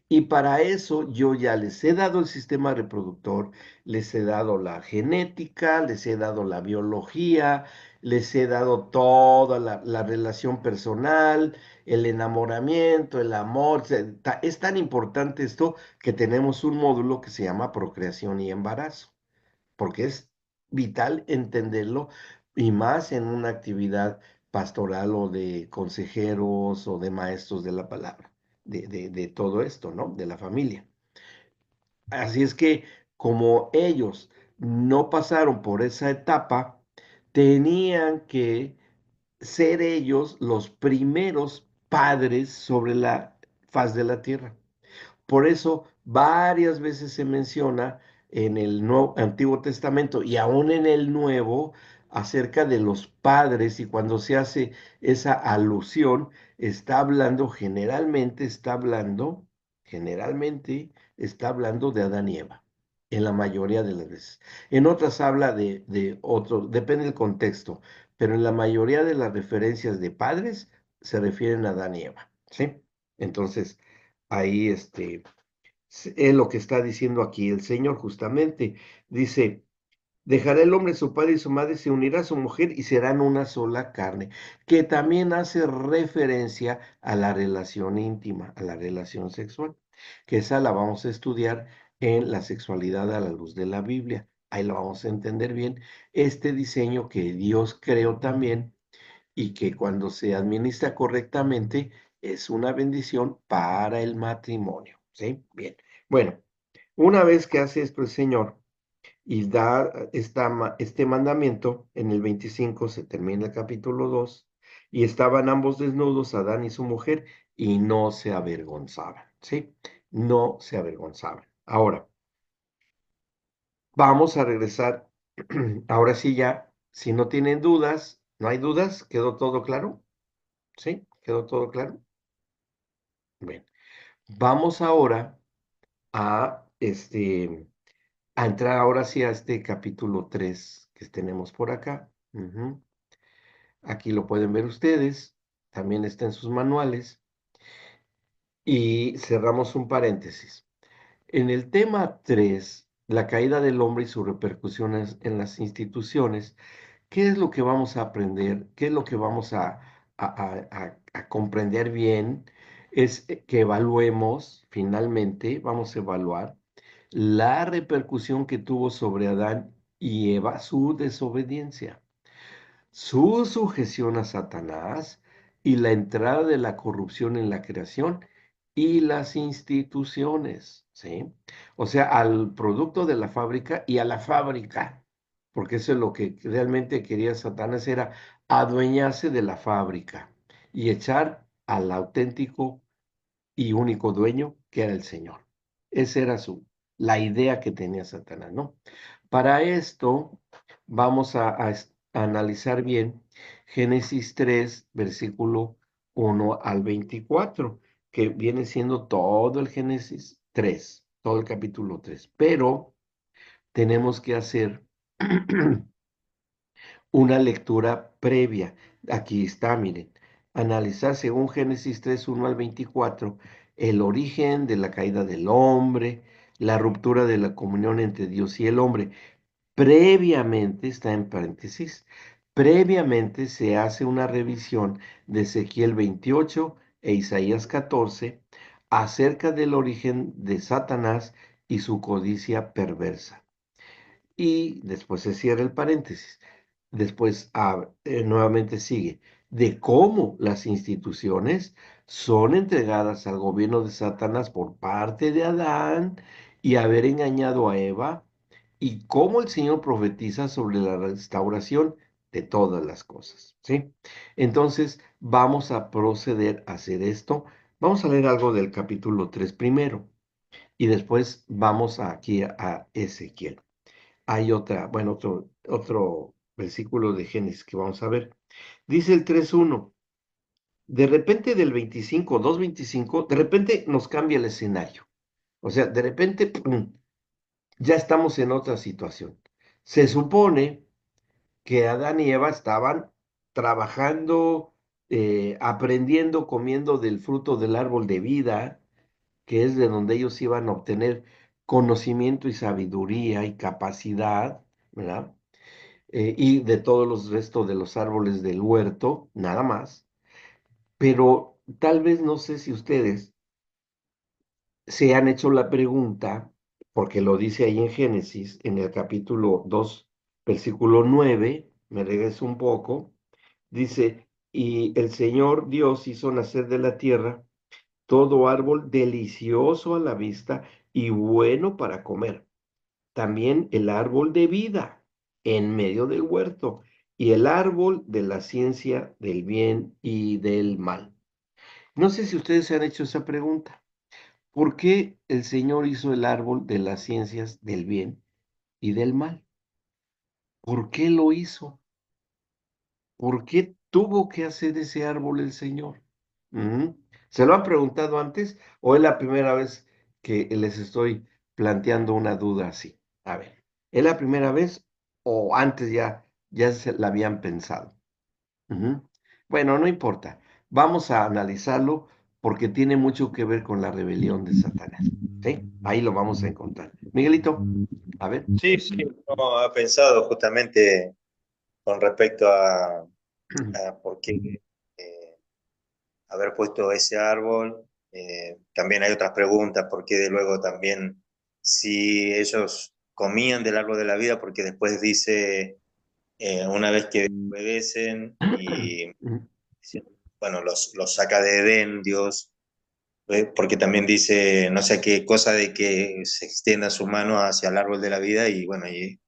Speaker 1: Y para eso yo ya les he dado el sistema reproductor, les he dado la genética, les he dado la biología, les he dado toda la relación personal, el enamoramiento, el amor. Es tan importante esto que tenemos un módulo que se llama procreación y embarazo, porque es vital entenderlo y más en una actividad pastoral o de consejeros o de maestros de la palabra, de todo esto, ¿no? De la familia. Así es que como ellos no pasaron por esa etapa, tenían que ser ellos los primeros padres sobre la faz de la tierra. Por eso varias veces se menciona en el Antiguo Testamento y aún en el Nuevo acerca de los padres, y cuando se hace esa alusión, generalmente está hablando de Adán y Eva, en la mayoría de las veces. En otras habla de otros, depende del contexto, pero en la mayoría de las referencias de padres se refieren a Adán y Eva, ¿sí? Entonces, ahí es lo que está diciendo aquí el Señor justamente. Dice, dejará el hombre su padre y su madre, se unirá a su mujer y serán una sola carne, que también hace referencia a la relación íntima, a la relación sexual, que esa la vamos a estudiar en la sexualidad a la luz de la Biblia. Ahí lo vamos a entender bien. Este diseño que Dios creó también y que cuando se administra correctamente es una bendición para el matrimonio, ¿sí? Bien. Bueno, una vez que hace esto el Señor y da este mandamiento, en el 25 se termina el capítulo 2 y estaban ambos desnudos, Adán y su mujer, y no se avergonzaban, ¿sí? No se avergonzaban. Ahora, vamos a regresar, ahora sí ya, si no tienen dudas, no hay dudas, ¿quedó todo claro? ¿Sí? ¿Quedó todo claro? Bien. Vamos ahora a entrar ahora sí a este capítulo 3 que tenemos por acá. Ujú. Aquí lo pueden ver ustedes, también está en sus manuales. Y cerramos un paréntesis. En el tema 3, la caída del hombre y sus repercusiones en las instituciones, ¿qué es lo que vamos a aprender? ¿Qué es lo que vamos a comprender bien? Es que evaluemos, finalmente, vamos a evaluar la repercusión que tuvo sobre Adán y Eva su desobediencia, su sujeción a Satanás y la entrada de la corrupción en la creación y las instituciones, ¿sí? O sea, al producto de la fábrica y a la fábrica, porque eso es lo que realmente quería Satanás, era adueñarse de la fábrica y echar al auténtico y único dueño, que era el Señor. Esa era la idea que tenía Satanás, ¿no? Para esto vamos a analizar bien Génesis 3, versículo 1 al 24, que viene siendo todo el Génesis 3, todo el capítulo 3. Pero tenemos que hacer una lectura previa. Aquí está, miren. Analizar según Génesis 3, 1 al 24 el origen de la caída del hombre, la ruptura de la comunión entre Dios y el hombre. Previamente, está en paréntesis, previamente se hace una revisión de Ezequiel 28 e Isaías 14 acerca del origen de Satanás y su codicia perversa. Y después se cierra el paréntesis. Después nuevamente sigue de cómo las instituciones son entregadas al gobierno de Satanás por parte de Adán y haber engañado a Eva, y cómo el Señor profetiza sobre la restauración de todas las cosas, ¿sí? Entonces, vamos a proceder a hacer esto. Vamos a leer algo del capítulo 3 primero y después vamos aquí a Ezequiel. Hay otro versículo de Génesis que vamos a ver. Dice el 3:1, de repente del 25, 2:25, de repente nos cambia el escenario. O sea, de repente, ¡pum!, ya estamos en otra situación. Se supone que Adán y Eva estaban trabajando, aprendiendo, comiendo del fruto del árbol de vida, que es de donde ellos iban a obtener conocimiento y sabiduría y capacidad, ¿verdad? Y de todos los restos de los árboles del huerto, nada más. Pero tal vez no sé si ustedes se han hecho la pregunta, porque lo dice ahí en Génesis, en el capítulo 2, versículo 9, me regreso un poco, dice, y el Señor Dios hizo nacer de la tierra todo árbol delicioso a la vista y bueno para comer. También el árbol de vida en medio del huerto y el árbol de la ciencia del bien y del mal. No sé si ustedes se han hecho esa pregunta. ¿Por qué el Señor hizo el árbol de las ciencias del bien y del mal? ¿Por qué lo hizo? ¿Por qué tuvo que hacer ese árbol el Señor? Ujú. ¿Se lo han preguntado antes o es la primera vez que les estoy planteando una duda así? A ver, ¿es la primera vez o antes ya se la habían pensado? Ujú. Bueno, no importa. Vamos a analizarlo porque tiene mucho que ver con la rebelión de Satanás. ¿Sí? Ahí lo vamos a encontrar. Miguelito, a ver.
Speaker 2: Sí, sí, uno ha pensado justamente con respecto a por qué haber puesto ese árbol. También hay otras preguntas, por qué de luego también si ellos comían del árbol de la vida, porque después dice, una vez que obedecen y bueno, los saca de Edén, Dios, porque también dice, no sé qué cosa de que se extienda su mano hacia el árbol de la vida y bueno, y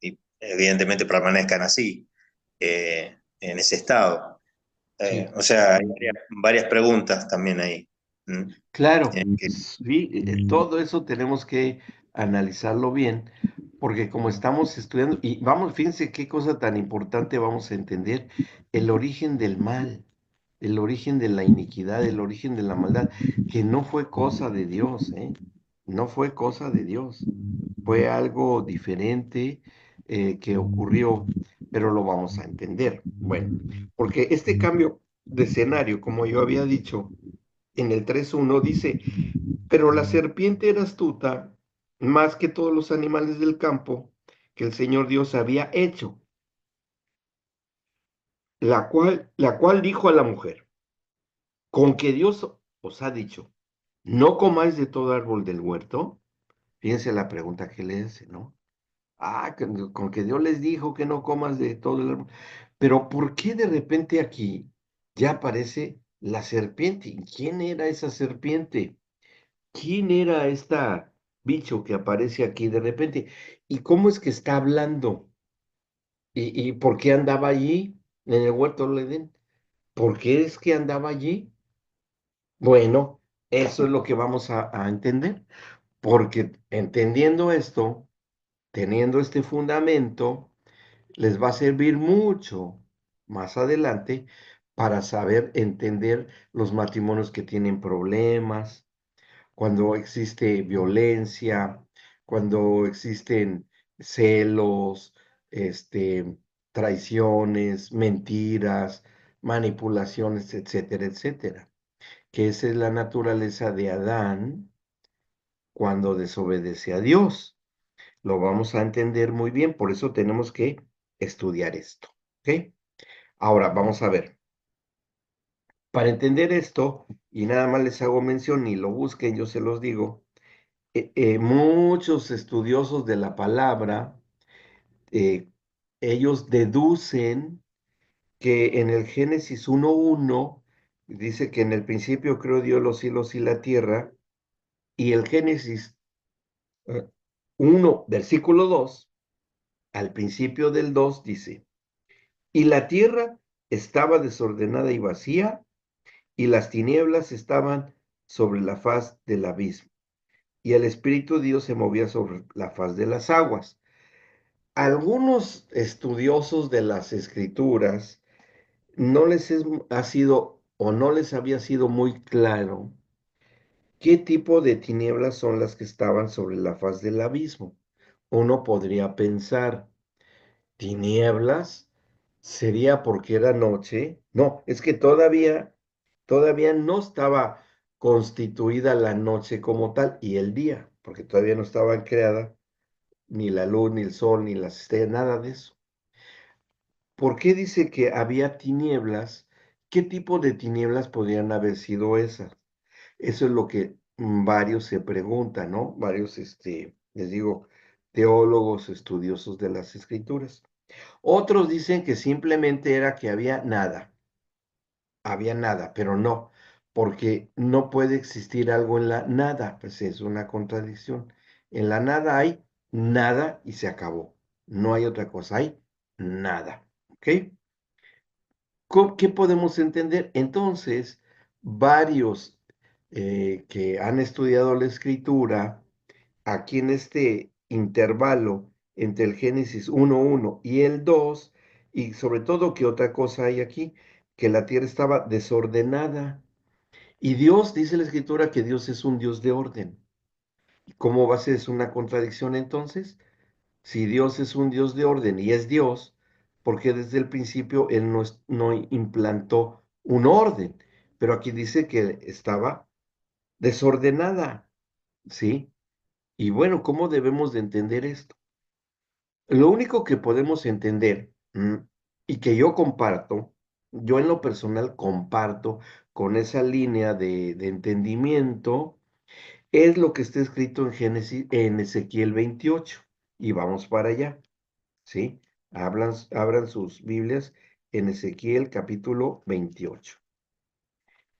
Speaker 2: evidentemente permanezcan así, en ese estado.
Speaker 1: Sí.
Speaker 2: O sea, hay varias preguntas también ahí. ¿Mm?
Speaker 1: Claro,
Speaker 2: Que
Speaker 1: sí, todo eso tenemos que analizarlo bien, porque como estamos estudiando, y vamos, fíjense qué cosa tan importante vamos a entender, el origen del mal, el origen de la iniquidad, el origen de la maldad, que no fue cosa de Dios, ¿eh? No fue cosa de Dios, fue algo diferente que ocurrió, pero lo vamos a entender. Bueno, porque este cambio de escenario, como yo había dicho, en el 3:1 dice, pero la serpiente era astuta más que todos los animales del campo que el Señor Dios había hecho, la cual dijo a la mujer, con que Dios os ha dicho, no comáis de todo árbol del huerto. Fíjense la pregunta que le hace, ¿no? Con que Dios les dijo que no comas de todo el árbol. Pero ¿por qué de repente aquí ya aparece la serpiente? ¿Y quién era esa serpiente? ¿Quién era esta bicho que aparece aquí de repente? ¿Y cómo es que está hablando? ¿Y por qué andaba allí en el huerto del Edén? ¿Por qué es que andaba allí? Bueno, eso es lo que vamos a entender, porque entendiendo esto, teniendo este fundamento, les va a servir mucho más adelante para saber entender los matrimonios que tienen problemas, cuando existe violencia, cuando existen celos, traiciones, mentiras, manipulaciones, etcétera, etcétera. que esa es la naturaleza de Adán cuando desobedece a Dios. Lo vamos a entender muy bien, por eso tenemos que estudiar esto, ¿ok? Ahora, vamos a ver. Para entender esto, y nada más les hago mención, ni lo busquen, yo se los digo, muchos estudiosos de la palabra, eh, ellos deducen que en el Génesis 1:1 dice que en el principio creó Dios los cielos y la tierra, y el Génesis 1, versículo 2, al principio del 2 dice, y la tierra estaba desordenada y vacía, y las tinieblas estaban sobre la faz del abismo, y el Espíritu de Dios se movía sobre la faz de las aguas. Algunos estudiosos de las Escrituras no les ha sido o no les había sido muy claro qué tipo de tinieblas son las que estaban sobre la faz del abismo. Uno podría pensar, ¿tinieblas? ¿Sería porque era noche? No, es que todavía no estaba constituida la noche como tal y el día, porque todavía no estaban creadas ni la luz, ni el sol, ni las estrellas, nada de eso. ¿Por qué dice que había tinieblas? ¿Qué tipo de tinieblas podrían haber sido esas? Eso es lo que varios se preguntan, ¿no? Varios, les digo, teólogos, estudiosos de las escrituras. Otros dicen que simplemente era que había nada, pero no, porque no puede existir algo en la nada, pues es una contradicción. En la nada hay nada y se acabó. No hay otra cosa, hay nada, ¿ok? ¿Qué podemos entender? Entonces, varios que han estudiado la escritura, aquí en este intervalo entre el Génesis 1:1 y el 2, y sobre todo que otra cosa hay aquí, que la tierra estaba desordenada. Y Dios, dice la escritura, que Dios es un Dios de orden. ¿Cómo va a ser una contradicción entonces? Si Dios es un Dios de orden y es Dios, porque desde el principio Él no implantó un orden? Pero aquí dice que estaba desordenada, ¿sí? Y bueno, ¿cómo debemos de entender esto? Lo único que podemos entender y que yo comparto, yo en lo personal comparto con esa línea de entendimiento, es lo que está escrito en Génesis, en Ezequiel 28. Y vamos para allá. ¿Sí? Abran sus Biblias en Ezequiel capítulo 28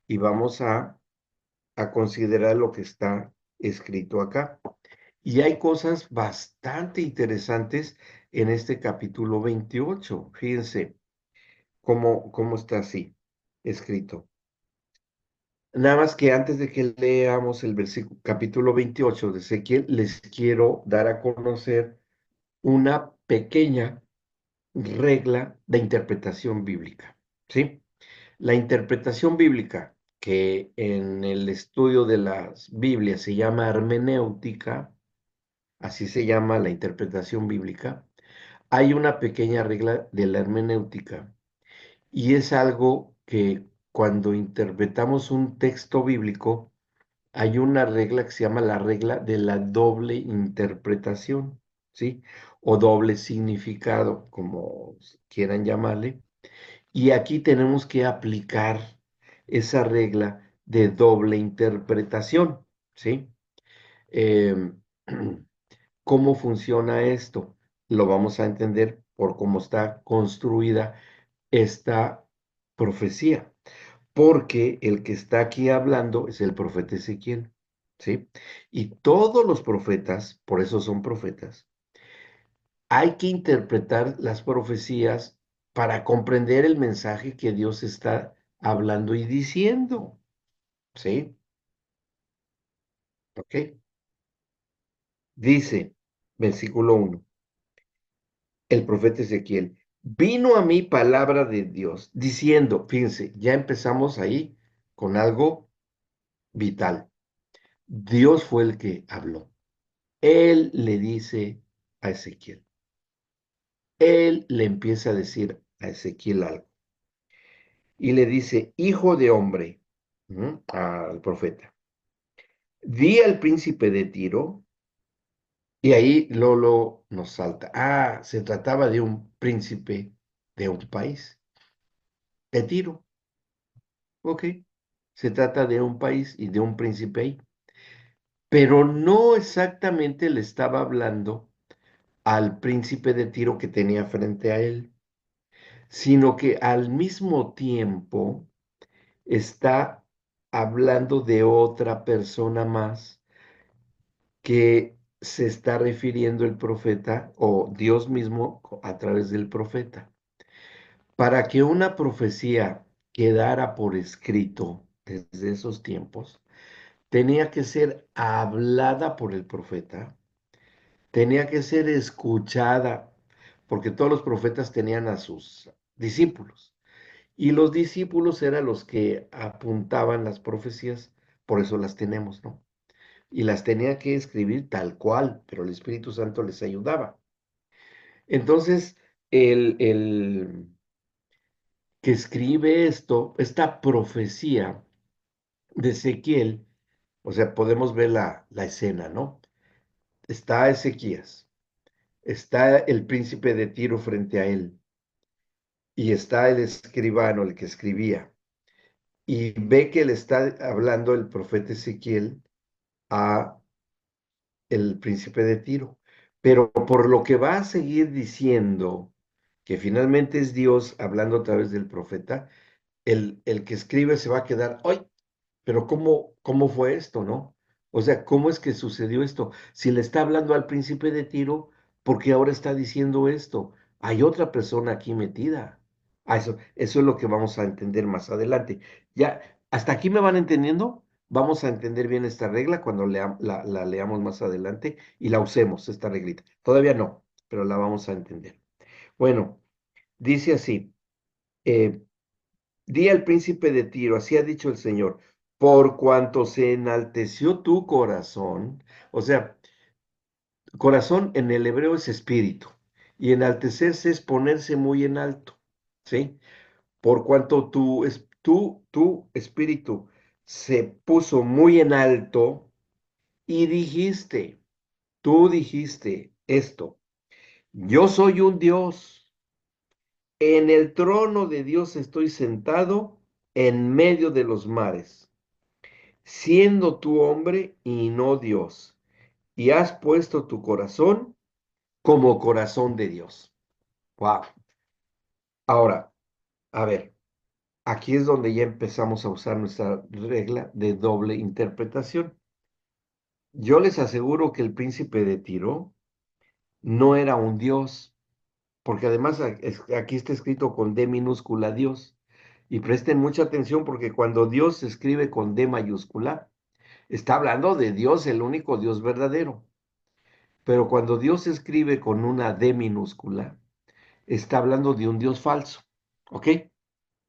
Speaker 1: y vamos a considerar lo que está escrito acá. Y hay cosas bastante interesantes en este capítulo 28. Fíjense cómo está así escrito. Nada más que antes de que leamos el versículo, capítulo 28 de Ezequiel, les quiero dar a conocer una pequeña regla de interpretación bíblica, ¿sí? La interpretación bíblica, que en el estudio de las Biblias se llama hermenéutica, así se llama la interpretación bíblica, hay una pequeña regla de la hermenéutica y es algo que cuando interpretamos un texto bíblico, hay una regla que se llama la regla de la doble interpretación, ¿sí? O doble significado, como quieran llamarle. Y aquí tenemos que aplicar esa regla de doble interpretación, ¿sí? Em, ¿Cómo funciona esto? Lo vamos a entender por cómo está construida esta profecía, porque el que está aquí hablando es el profeta Ezequiel, ¿sí? Y todos los profetas, por eso son profetas, hay que interpretar las profecías para comprender el mensaje que Dios está hablando y diciendo, ¿sí? ¿Ok? Dice, versículo 1, el profeta Ezequiel, vino a mí palabra de Dios diciendo, fíjense, ya empezamos ahí con algo vital. Dios fue el que habló. Él le dice a Ezequiel, él le empieza a decir a Ezequiel algo y le dice, hijo de hombre, al profeta. Di al príncipe de Tiro, y ahí Lolo nos salta. Ah, se trataba de un príncipe de un país, de Tiro. Ok, se trata de un país y de un príncipe ahí. Pero no exactamente le estaba hablando al príncipe de Tiro que tenía frente a él, sino que al mismo tiempo está hablando de otra persona más que se está refiriendo el profeta o Dios mismo a través del profeta. Para que una profecía quedara por escrito desde esos tiempos, tenía que ser hablada por el profeta, tenía que ser escuchada, porque todos los profetas tenían a sus discípulos. Y los discípulos eran los que apuntaban las profecías, por eso las tenemos, ¿no? Y las tenía que escribir tal cual, pero el Espíritu Santo les ayudaba. Entonces, el que escribe esto, esta profecía de Ezequiel, o sea, podemos ver la escena, ¿no? Está Ezequías, está el príncipe de Tiro frente a él, y está el escribano, el que escribía, y ve que le está hablando el profeta Ezequiel a el príncipe de Tiro. Pero por lo que va a seguir diciendo, que finalmente es Dios hablando a través del profeta, el que escribe se va a quedar, ¡ay! Pero ¿cómo fue esto, no? O sea, ¿cómo es que sucedió esto? Si le está hablando al príncipe de Tiro, ¿por qué ahora está diciendo esto? Hay otra persona aquí metida. Eso es lo que vamos a entender más adelante. Ya, ¿hasta aquí me van entendiendo? Vamos a entender bien esta regla cuando la leamos más adelante y la usemos, esta reglita. Todavía no, pero la vamos a entender. Bueno, dice así, eh, di al príncipe de Tiro, así ha dicho el Señor, por cuanto se enalteció tu corazón, o sea, corazón en el hebreo es espíritu, y enaltecerse es ponerse muy en alto, ¿sí? Por cuanto tu espíritu se puso muy en alto y tú dijiste esto, yo soy un Dios, en el trono de Dios estoy sentado en medio de los mares, siendo tú hombre y no Dios, y has puesto tu corazón como corazón de Dios. Wow. Ahora, a ver, aquí es donde ya empezamos a usar nuestra regla de doble interpretación. Yo les aseguro que el príncipe de Tiro no era un Dios, porque además aquí está escrito con D minúscula Dios. Y presten mucha atención porque cuando Dios se escribe con D mayúscula, está hablando de Dios, el único Dios verdadero. Pero cuando Dios escribe con una D minúscula, está hablando de un Dios falso. ¿Ok?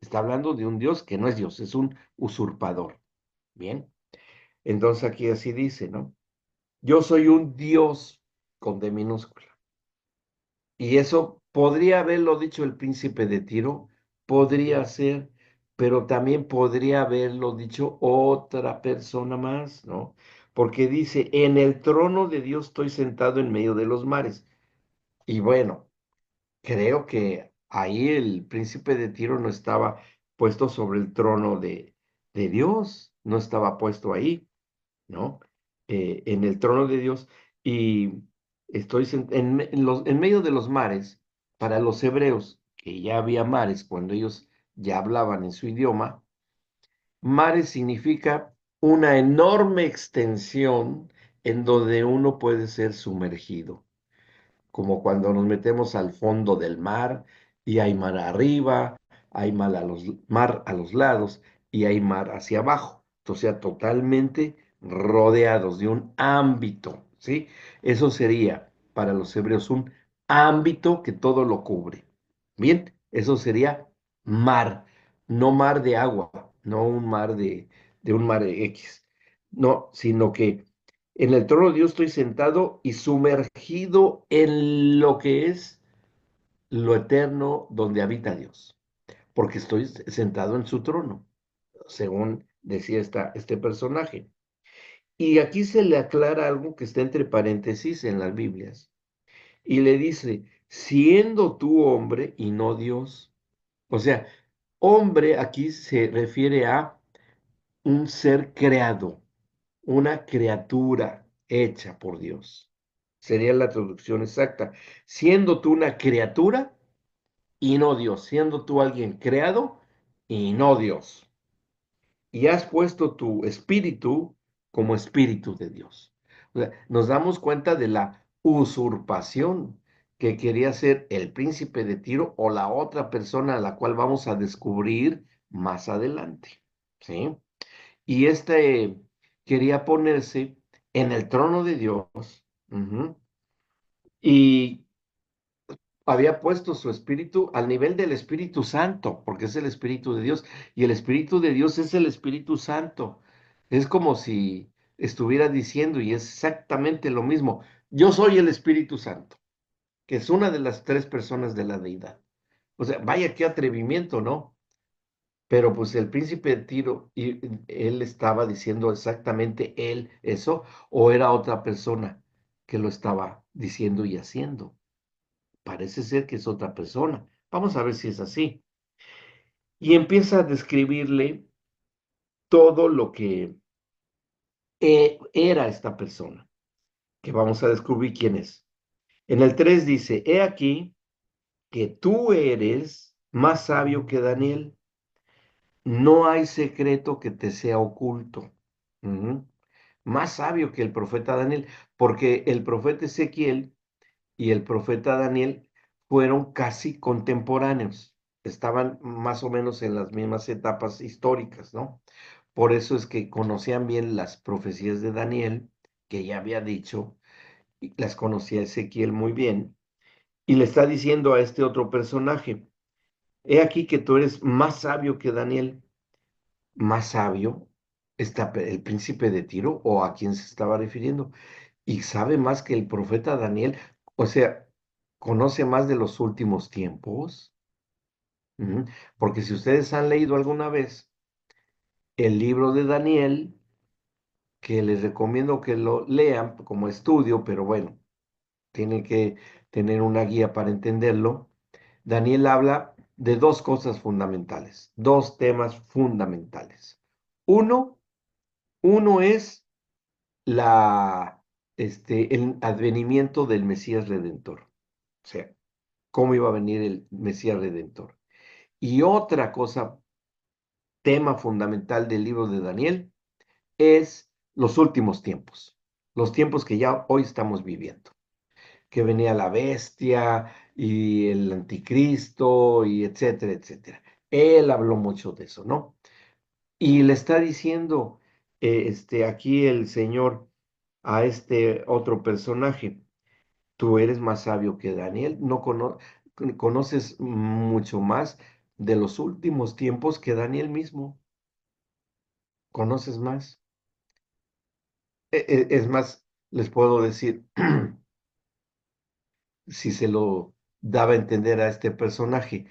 Speaker 1: Está hablando de un Dios que no es Dios, es un usurpador. Bien. Entonces aquí así dice, ¿no? Yo soy un Dios con D minúscula. Y eso podría haberlo dicho el príncipe de Tiro, podría ser, pero también podría haberlo dicho otra persona más, ¿no? Porque dice, en el trono de Dios estoy sentado en medio de los mares. Y bueno, creo que ahí el príncipe de Tiro no estaba puesto sobre el trono de Dios, no estaba puesto ahí, ¿no? En el trono de Dios y en medio de los mares, para los hebreos, que ya había mares cuando ellos ya hablaban en su idioma, mares significa una enorme extensión en donde uno puede ser sumergido como cuando nos metemos al fondo del mar y hay mar arriba, hay mar a los lados y hay mar hacia abajo. O sea, totalmente rodeados de un ámbito, ¿sí? Eso sería para los hebreos un ámbito que todo lo cubre. Bien, eso sería mar, no mar de agua, no un mar de un mar X, no, sino que en el trono de Dios estoy sentado y sumergido en lo que es lo eterno donde habita Dios, porque estoy sentado en su trono, según decía este personaje. Y aquí se le aclara algo que está entre paréntesis en las Biblias. Y le dice, siendo tú hombre y no Dios. O sea, hombre aquí se refiere a un ser creado, una criatura hecha por Dios. Sería la traducción exacta. Siendo tú una criatura y no Dios, siendo tú alguien creado y no Dios. Y has puesto tu espíritu como espíritu de Dios. O sea, nos damos cuenta de la usurpación que quería ser el príncipe de Tiro o la otra persona a la cual vamos a descubrir más adelante. ¿Sí? Y quería ponerse en el trono de Dios. Ujú, y había puesto su espíritu al nivel del Espíritu Santo, porque es el Espíritu de Dios, y el Espíritu de Dios es el Espíritu Santo. Es como si estuviera diciendo, y es exactamente lo mismo, yo soy el Espíritu Santo, que es una de las tres personas de la deidad. O sea, vaya qué atrevimiento, ¿no? Pero pues el príncipe de Tiro, y él estaba diciendo exactamente él eso, o era otra persona que lo estaba diciendo y haciendo. Parece ser que es otra persona. Vamos a ver si es así. Y empieza a describirle todo lo que era esta persona, que vamos a descubrir quién es. En el 3 dice, he aquí que tú eres más sabio que Daniel. No hay secreto que te sea oculto. Ujú. Más sabio que el profeta Daniel, porque el profeta Ezequiel y el profeta Daniel fueron casi contemporáneos, estaban más o menos en las mismas etapas históricas, ¿no? Por eso es que conocían bien las profecías de Daniel, que ya había dicho, y las conocía Ezequiel muy bien, y le está diciendo a este otro personaje, he aquí que tú eres más sabio que Daniel, más sabio está el príncipe de Tiro, o a quién se estaba refiriendo, y sabe más que el profeta Daniel, o sea, conoce más de los últimos tiempos. Ujú. Porque si ustedes han leído alguna vez el libro de Daniel, que les recomiendo que lo lean como estudio, pero bueno, tienen que tener una guía para entenderlo. Daniel habla de dos cosas fundamentales, dos temas fundamentales. Uno, uno es el advenimiento del Mesías Redentor. O sea, cómo iba a venir el Mesías Redentor. Y otra cosa, tema fundamental del libro de Daniel, es los últimos tiempos, los tiempos que ya hoy estamos viviendo, que venía la bestia y el anticristo y etcétera, etcétera. Él habló mucho de eso, ¿no? Y le está diciendo aquí el Señor a este otro personaje, tú eres más sabio que Daniel, no conoces mucho más de los últimos tiempos que Daniel mismo, conoces más. Es más, les puedo decir, si se lo daba a entender a este personaje.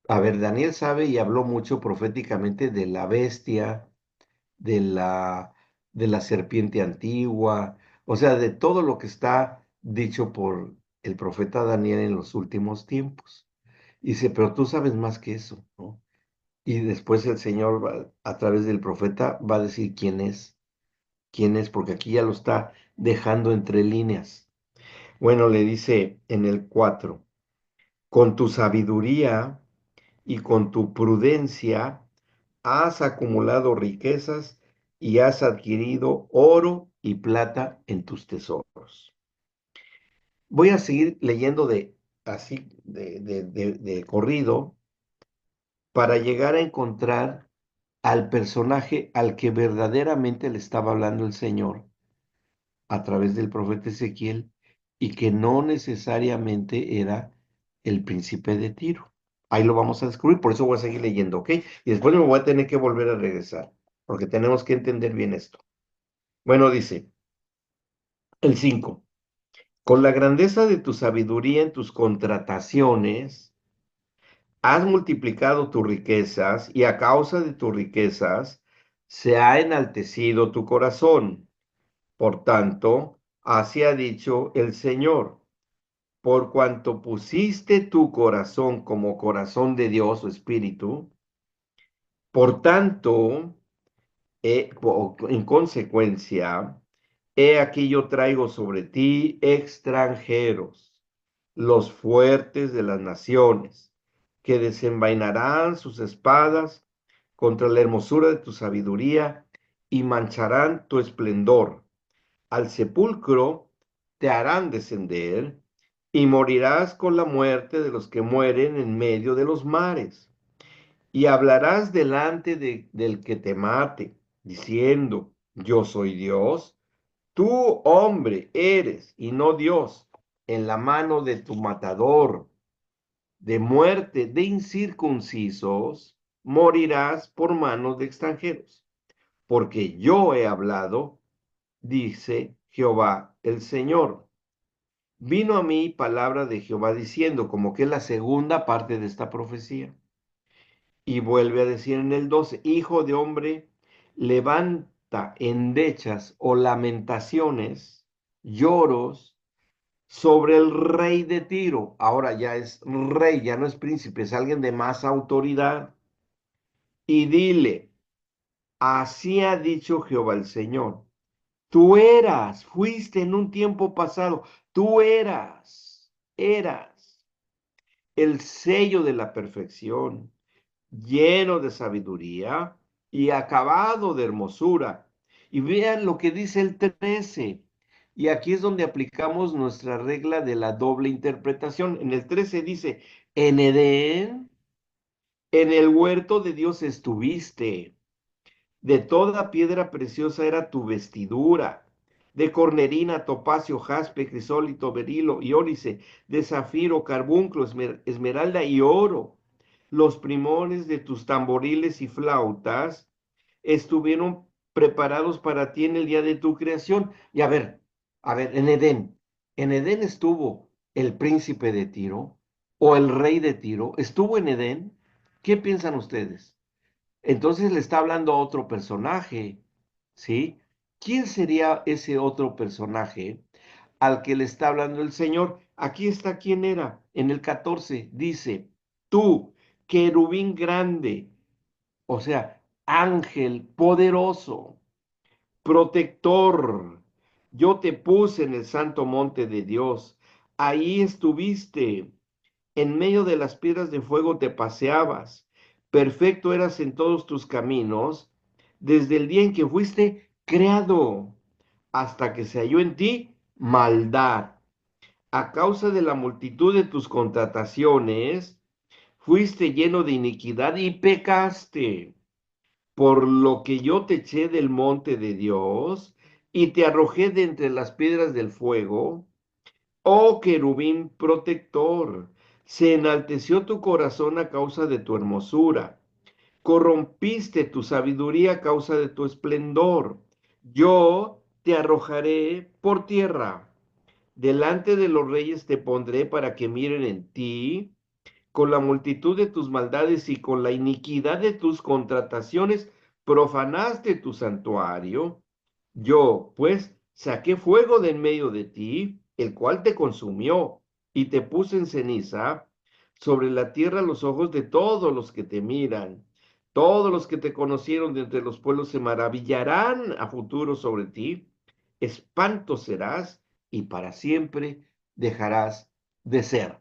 Speaker 1: A ver, Daniel sabe y habló mucho proféticamente de la bestia, de la, de la serpiente antigua, o sea, de todo lo que está dicho por el profeta Daniel en los últimos tiempos. Y dice, pero tú sabes más que eso, ¿no? Y después el Señor, a través del profeta, va a decir quién es, porque aquí ya lo está dejando entre líneas. Bueno, le dice en el 4, con tu sabiduría y con tu prudencia has acumulado riquezas y has adquirido oro y plata en tus tesoros. Voy a seguir leyendo así de corrido para llegar a encontrar al personaje al que verdaderamente le estaba hablando el Señor a través del profeta Ezequiel y que no necesariamente era el príncipe de Tiro. Ahí lo vamos a descubrir, por eso voy a seguir leyendo, ¿ok? Y después me voy a tener que volver a regresar, porque tenemos que entender bien esto. Bueno, dice el 5, con la grandeza de tu sabiduría en tus contrataciones, has multiplicado tus riquezas y a causa de tus riquezas se ha enaltecido tu corazón. Por tanto, así ha dicho el Señor, por cuanto pusiste tu corazón como corazón de Dios o Espíritu, por tanto, en consecuencia, he aquí yo traigo sobre ti extranjeros, los fuertes de las naciones, que desenvainarán sus espadas contra la hermosura de tu sabiduría y mancharán tu esplendor. Al sepulcro te harán descender y morirás con la muerte de los que mueren en medio de los mares. Y hablarás delante del que te mate, diciendo, yo soy Dios. Tú, hombre, eres y no Dios, en la mano de tu matador, de muerte de incircuncisos, morirás por manos de extranjeros. Porque yo he hablado, dice Jehová el Señor. Vino a mí palabra de Jehová diciendo, como que es la segunda parte de esta profecía. Y vuelve a decir en el 12, hijo de hombre, levanta endechas o lamentaciones, lloros sobre el rey de Tiro. Ahora ya es rey, ya no es príncipe, es alguien de más autoridad. Y dile, así ha dicho Jehová el Señor. Tú fuiste en un tiempo pasado, tú eras el sello de la perfección, lleno de sabiduría y acabado de hermosura. Y vean lo que dice el 13. Y aquí es donde aplicamos nuestra regla de la doble interpretación. En el 13 dice, en Edén, en el huerto de Dios estuviste. De toda piedra preciosa era tu vestidura, de cornerina, topacio, jaspe, crisólito, berilo y ónice, de zafiro, carbunclo, esmeralda y oro. Los primores de tus tamboriles y flautas estuvieron preparados para ti en el día de tu creación. Y a ver, en Edén estuvo el príncipe de Tiro o el rey de Tiro, estuvo en Edén. ¿Qué piensan ustedes? Entonces le está hablando a otro personaje, ¿sí? ¿Quién sería ese otro personaje al que le está hablando el Señor? Aquí está quién era. En el 14 dice, tú, querubín grande, o sea, ángel poderoso, protector, yo te puse en el santo monte de Dios. Ahí estuviste en medio de las piedras de fuego te paseabas, perfecto eras en todos tus caminos, desde el día en que fuiste creado, hasta que se halló en ti maldad. A causa de la multitud de tus contrataciones, fuiste lleno de iniquidad y pecaste, por lo que yo te eché del monte de Dios y te arrojé de entre las piedras del fuego. Oh querubín protector, se enalteció tu corazón a causa de tu hermosura, corrompiste tu sabiduría a causa de tu esplendor. Yo te arrojaré por tierra, delante de los reyes te pondré para que miren en ti, con la multitud de tus maldades y con la iniquidad de tus contrataciones, profanaste tu santuario. Yo, pues, saqué fuego de en medio de ti, el cual te consumió, y te puse en ceniza sobre la tierra a los ojos de todos los que te miran. Todos los que te conocieron de entre los pueblos se maravillarán a futuro sobre ti. Espanto serás y para siempre dejarás de ser.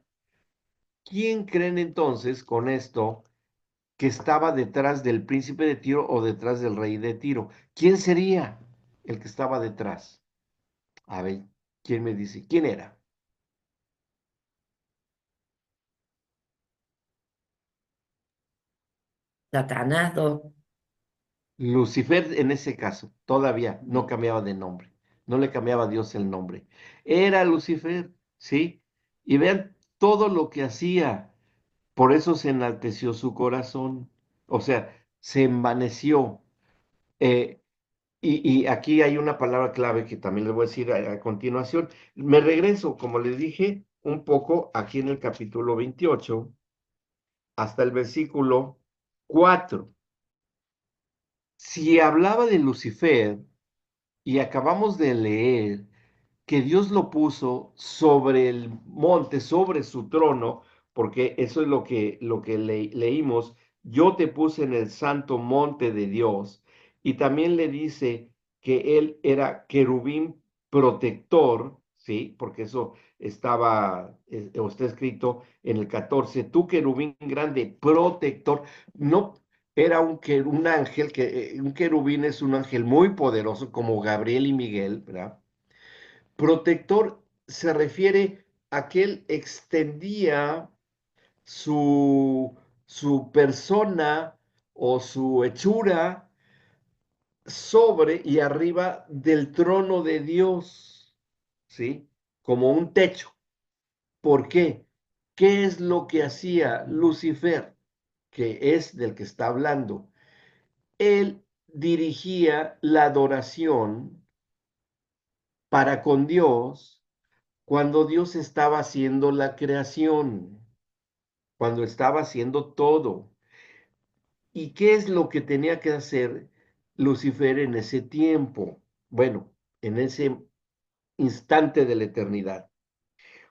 Speaker 1: ¿Quién creen entonces con esto que estaba detrás del príncipe de Tiro o detrás del rey de Tiro? ¿Quién sería el que estaba detrás? A ver, ¿quién me dice? ¿Quién era?
Speaker 3: Satanás,
Speaker 1: Lucifer en ese caso, todavía no cambiaba de nombre, no le cambiaba a Dios el nombre. Era Lucifer, ¿sí? Y vean todo lo que hacía, por eso se enalteció su corazón, o sea, se envaneció. Eh, y aquí hay una palabra clave que también les voy a decir a continuación. Me regreso, como les dije, un poco aquí en el capítulo 28 hasta el versículo 4. Si hablaba de Lucifer y acabamos de leer que Dios lo puso sobre el monte, sobre su trono, porque eso es lo que leímos, yo te puse en el santo monte de Dios, y también le dice que él era querubín protector, ¿sí? Porque eso estaba, o está escrito en el 14, tú querubín grande, protector, no. Era un ángel, un querubín es un ángel muy poderoso, como Gabriel y Miguel, ¿verdad? Protector se refiere a que él extendía su, su persona o su hechura sobre y arriba del trono de Dios, ¿sí? Como un techo. ¿Por qué? ¿Qué es lo que hacía Lucifer, que es del que está hablando? Él dirigía la adoración para con Dios cuando Dios estaba haciendo la creación, cuando estaba haciendo todo. ¿Y qué es lo que tenía que hacer Lucifer en ese tiempo? Bueno, en ese instante de la eternidad.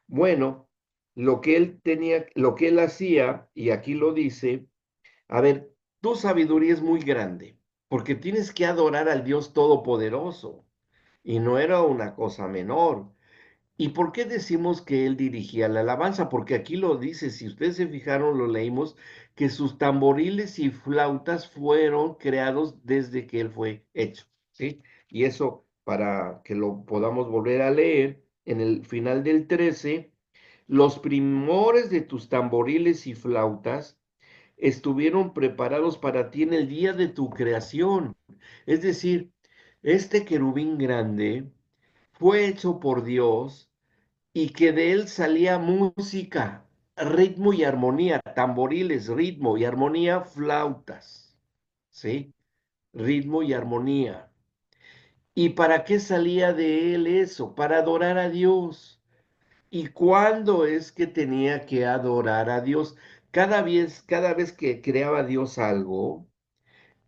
Speaker 1: Bueno, lo que él hacía, y aquí lo dice, a ver, tu sabiduría es muy grande, porque tienes que adorar al Dios Todopoderoso, y no era una cosa menor. ¿Y por qué decimos que él dirigía la alabanza? Porque aquí lo dice, si ustedes se fijaron, lo leímos, que sus tamboriles y flautas fueron creados desde que él fue hecho, ¿sí? Y eso, para que lo podamos volver a leer, en el final del 13, los primores de tus tamboriles y flautas estuvieron preparados para ti en el día de tu creación. Es decir, este querubín grande fue hecho por Dios y que de él salía música, ritmo y armonía, tamboriles, ritmo y armonía, flautas, ¿sí? Ritmo y armonía. ¿Y para qué salía de él eso? Para adorar a Dios. ¿Y cuándo es que tenía que adorar a Dios? Cada vez que creaba Dios algo,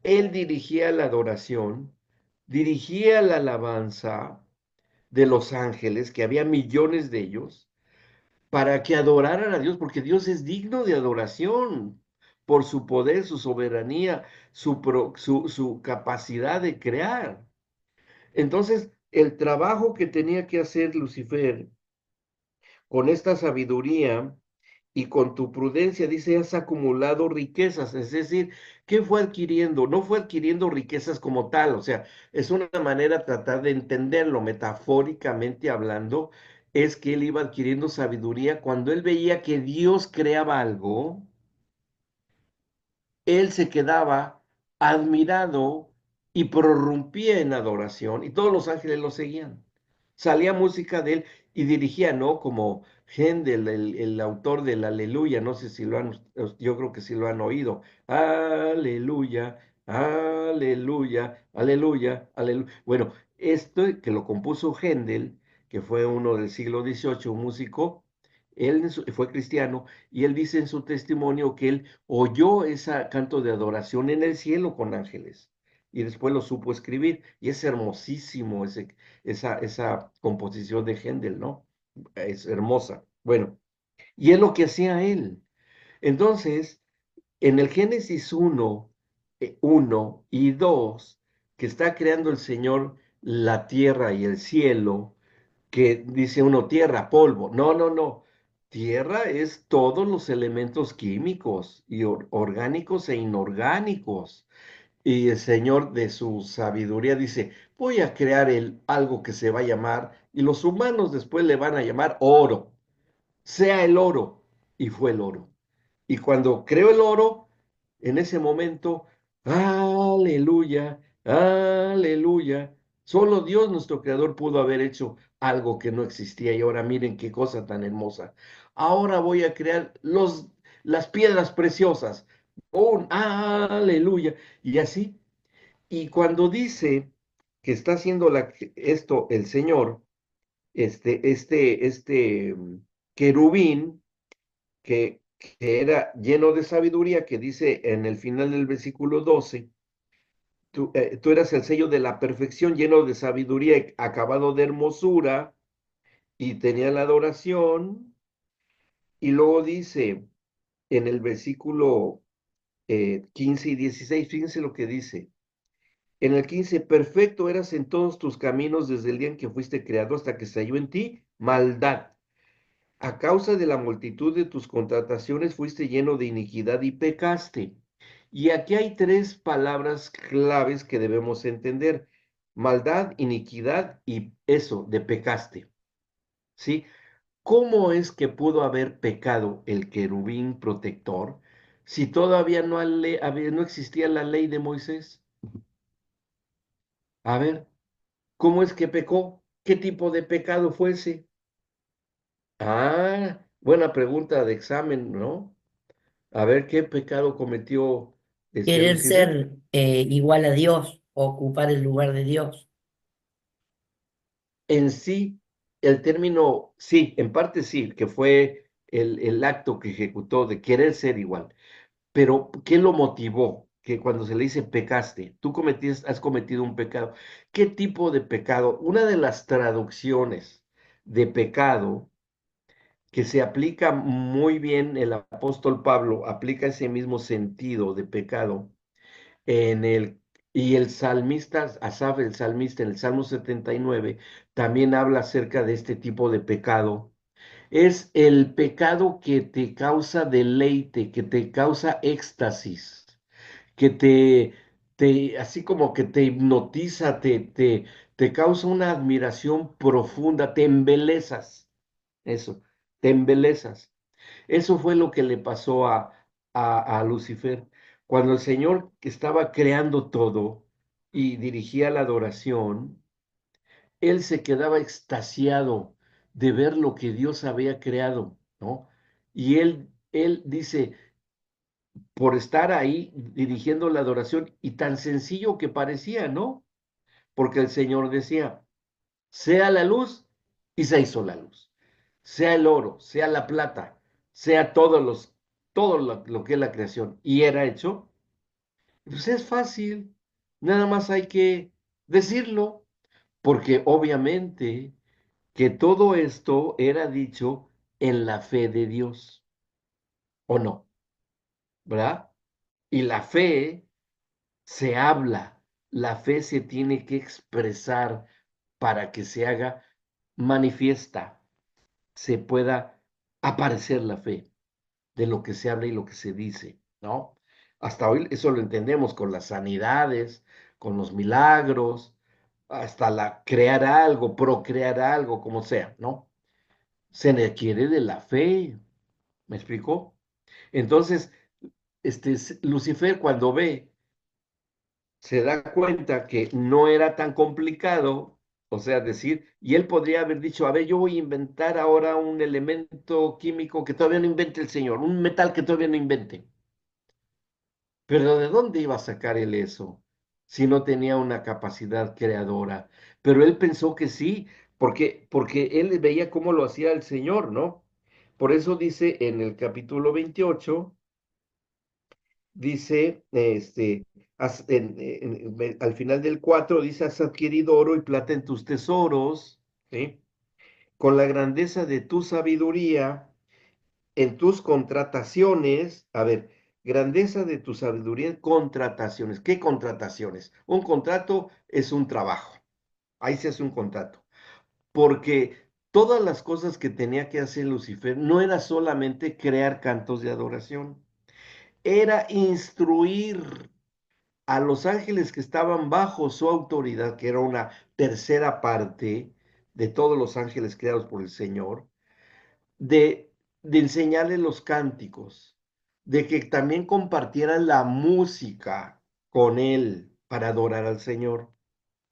Speaker 1: él dirigía la adoración, dirigía la alabanza de los ángeles, que había millones de ellos, para que adoraran a Dios, porque Dios es digno de adoración por su poder, su soberanía, su capacidad de crear. Entonces, el trabajo que tenía que hacer Lucifer con esta sabiduría y con tu prudencia, dice, has acumulado riquezas, es decir, ¿qué fue adquiriendo? No fue adquiriendo riquezas como tal, o sea, es una manera de tratar de entenderlo metafóricamente hablando, es que él iba adquiriendo sabiduría cuando él veía que Dios creaba algo, él se quedaba admirado y prorrumpía en adoración y todos los ángeles lo seguían. Salía música de él y dirigía, ¿no? Como Händel, el autor del Aleluya, no sé si lo han, yo creo que sí lo han oído. Aleluya, aleluya, aleluya, aleluya. Bueno, esto que lo compuso Händel, que fue uno del siglo XVIII, un músico, él fue cristiano y él dice en su testimonio que él oyó ese canto de adoración en el cielo con ángeles y después lo supo escribir y es hermosísimo esa composición de Händel, ¿no? Es hermosa. Bueno, y es lo que hacía él. Entonces, en el Génesis 1, 1 y 2, que está creando el Señor la tierra y el cielo, que dice uno tierra, polvo. No, no, no. Tierra es todos los elementos químicos y orgánicos e inorgánicos. Y el Señor de su sabiduría dice, voy a crear algo que se va a llamar, y los humanos después le van a llamar oro. Sea el oro. Y fue el oro. Y cuando creó el oro, en ese momento, aleluya, aleluya. Solo Dios, nuestro creador, pudo haber hecho algo que no existía. Y ahora miren qué cosa tan hermosa. Ahora voy a crear las piedras preciosas. Un aleluya. Y así. Y cuando dice que está haciendo esto el Señor, querubín, que era lleno de sabiduría, que dice en el final del versículo 12, tú eras el sello de la perfección, lleno de sabiduría, acabado de hermosura, y tenía la adoración. Y luego dice en el versículo 15 y 16, fíjense lo que dice. En el 15, perfecto eras en todos tus caminos desde el día en que fuiste creado hasta que se halló en ti maldad. A causa de la multitud de tus contrataciones fuiste lleno de iniquidad y pecaste. Y aquí hay tres palabras claves que debemos entender. Maldad, iniquidad y eso, de pecaste. ¿Sí? ¿Cómo es que pudo haber pecado el querubín protector si todavía no existía la ley de Moisés? A ver, ¿cómo es que pecó? ¿Qué tipo de pecado fue ese? Ah, buena pregunta de examen, ¿no? A ver, ¿qué pecado cometió
Speaker 3: Querer
Speaker 1: Lucifer?
Speaker 3: ser igual a Dios, ocupar el lugar de Dios.
Speaker 1: En sí, el término, sí, en parte sí, que fue el acto que ejecutó de querer ser igual. Pero, ¿qué lo motivó? Que cuando se le dice pecaste, has cometido un pecado. ¿Qué tipo de pecado? Una de las traducciones de pecado que se aplica muy bien, el apóstol Pablo aplica ese mismo sentido de pecado en el, y el salmista, Asaf, el salmista, en el Salmo 79, también habla acerca de este tipo de pecado. Es el pecado que te causa deleite, que te causa éxtasis, que así como que te hipnotiza, te causa una admiración profunda, te embelezas, eso, te embelezas. Eso fue lo que le pasó a Lucifer. Cuando el Señor que estaba creando todo y dirigía la adoración, él se quedaba extasiado de ver lo que Dios había creado, ¿no? Y él dice, por estar ahí dirigiendo la adoración, y tan sencillo que parecía, ¿no? Porque el Señor decía, sea la luz, y se hizo la luz. Sea el oro, sea la plata, sea todo lo que es la creación, y era hecho, pues es fácil, nada más hay que decirlo, porque obviamente que todo esto era dicho en la fe de Dios, ¿o no? ¿Verdad? Y la fe se habla, la fe se tiene que expresar para que se haga manifiesta, se pueda aparecer la fe de lo que se habla y lo que se dice, ¿no? Hasta hoy eso lo entendemos con las sanidades, con los milagros, hasta crear algo, procrear algo, como sea, ¿no? Se requiere de la fe, ¿me explicó? Entonces, Lucifer cuando ve, se da cuenta que no era tan complicado, o sea, decir, y él podría haber dicho, a ver, yo voy a inventar ahora un elemento químico que todavía no invente el Señor, un metal que todavía no invente. Pero ¿de dónde iba a sacar él eso si no tenía una capacidad creadora? Pero él pensó que sí, porque él veía cómo lo hacía el Señor, ¿no? Por eso dice en el capítulo 28, dice, al final del 4 dice, has adquirido oro y plata en tus tesoros, ¿sí? Con la grandeza de tu sabiduría en tus contrataciones, a ver, grandeza de tu sabiduría en contrataciones. ¿Qué contrataciones? Un contrato es un trabajo. Ahí se hace un contrato. Porque todas las cosas que tenía que hacer Lucifer no era solamente crear cantos de adoración, era instruir a los ángeles que estaban bajo su autoridad, que era una tercera parte de todos los ángeles creados por el Señor, de, de enseñarles los cánticos, de que también compartieran la música con él para adorar al Señor.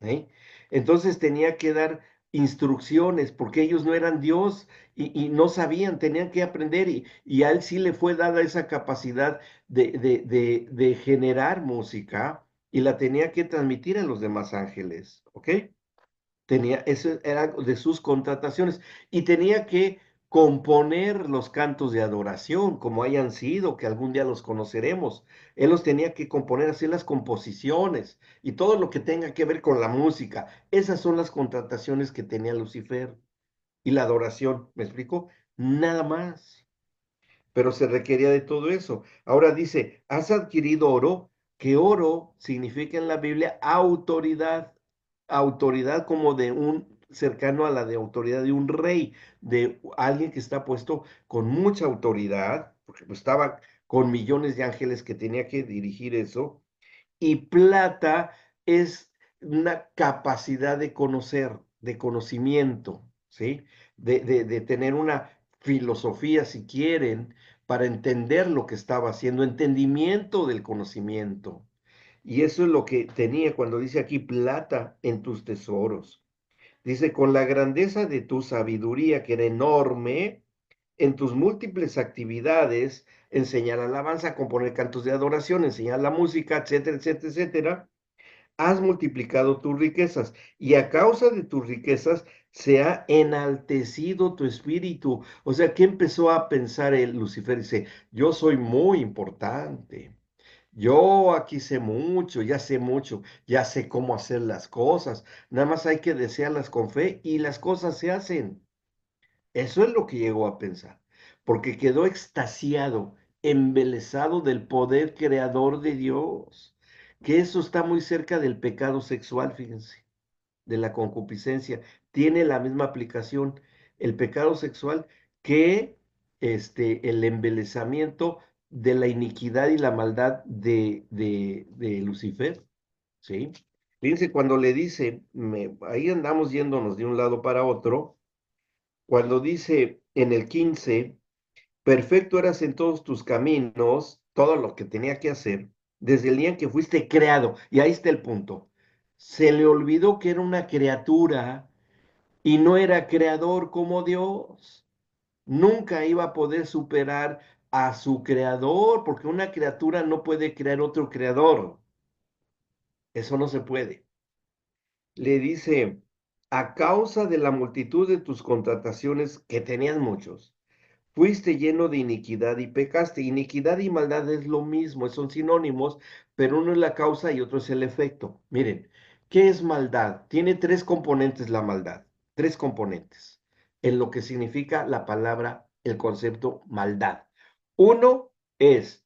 Speaker 1: ¿Eh? Entonces tenía que dar instrucciones porque ellos no eran Dios y no sabían, tenían que aprender y a él sí le fue dada esa capacidad de generar música y la tenía que transmitir a los demás ángeles, ¿ok? Eso era de sus contrataciones y tenía que componer los cantos de adoración, como hayan sido, que algún día los conoceremos. Él los tenía que componer, hacer las composiciones y todo lo que tenga que ver con la música. Esas son las contrataciones que tenía Lucifer y la adoración. ¿Me explico? Nada más, pero se requería de todo eso. Ahora dice, has adquirido oro, que oro significa en la Biblia autoridad, autoridad como de un cercano a la de autoridad de un rey, de alguien que está puesto con mucha autoridad, porque pues, estaba con millones de ángeles que tenía que dirigir eso, y plata es una capacidad de conocer, de conocimiento, ¿sí? De tener una filosofía, si quieren, para entender lo que estaba haciendo, entendimiento del conocimiento. Y eso es lo que tenía cuando dice aquí plata en tus tesoros. Dice, con la grandeza de tu sabiduría, que era enorme, en tus múltiples actividades, enseñar alabanza, componer cantos de adoración, enseñar la música, etcétera, etcétera, etcétera, has multiplicado tus riquezas y a causa de tus riquezas se ha enaltecido tu espíritu. O sea, que empezó a pensar el Lucifer, dice, yo soy muy importante. Yo aquí sé mucho, ya sé cómo hacer las cosas. Nada más hay que desearlas con fe y las cosas se hacen. Eso es lo que llegó a pensar, porque quedó extasiado, embelesado del poder creador de Dios, que eso está muy cerca del pecado sexual, fíjense, de la concupiscencia. Tiene la misma aplicación el pecado sexual que el embelesamiento de la iniquidad y la maldad de Lucifer, ¿sí? Fíjense, cuando le dice, ahí andamos yéndonos de un lado para otro, cuando dice en el 15, perfecto eras en todos tus caminos, todo lo que tenía que hacer, desde el día en que fuiste creado. Y ahí está el punto. Se le olvidó que era una criatura y no era creador como Dios. Nunca iba a poder superar a su creador, porque una criatura no puede crear otro creador. Eso no se puede. Le dice, a causa de la multitud de tus contrataciones, que tenían muchos, fuiste lleno de iniquidad y pecaste. Iniquidad y maldad es lo mismo, son sinónimos, pero uno es la causa y otro es el efecto. Miren, ¿qué es maldad? Tiene tres componentes la maldad, tres componentes, en lo que significa la palabra, el concepto maldad. Uno es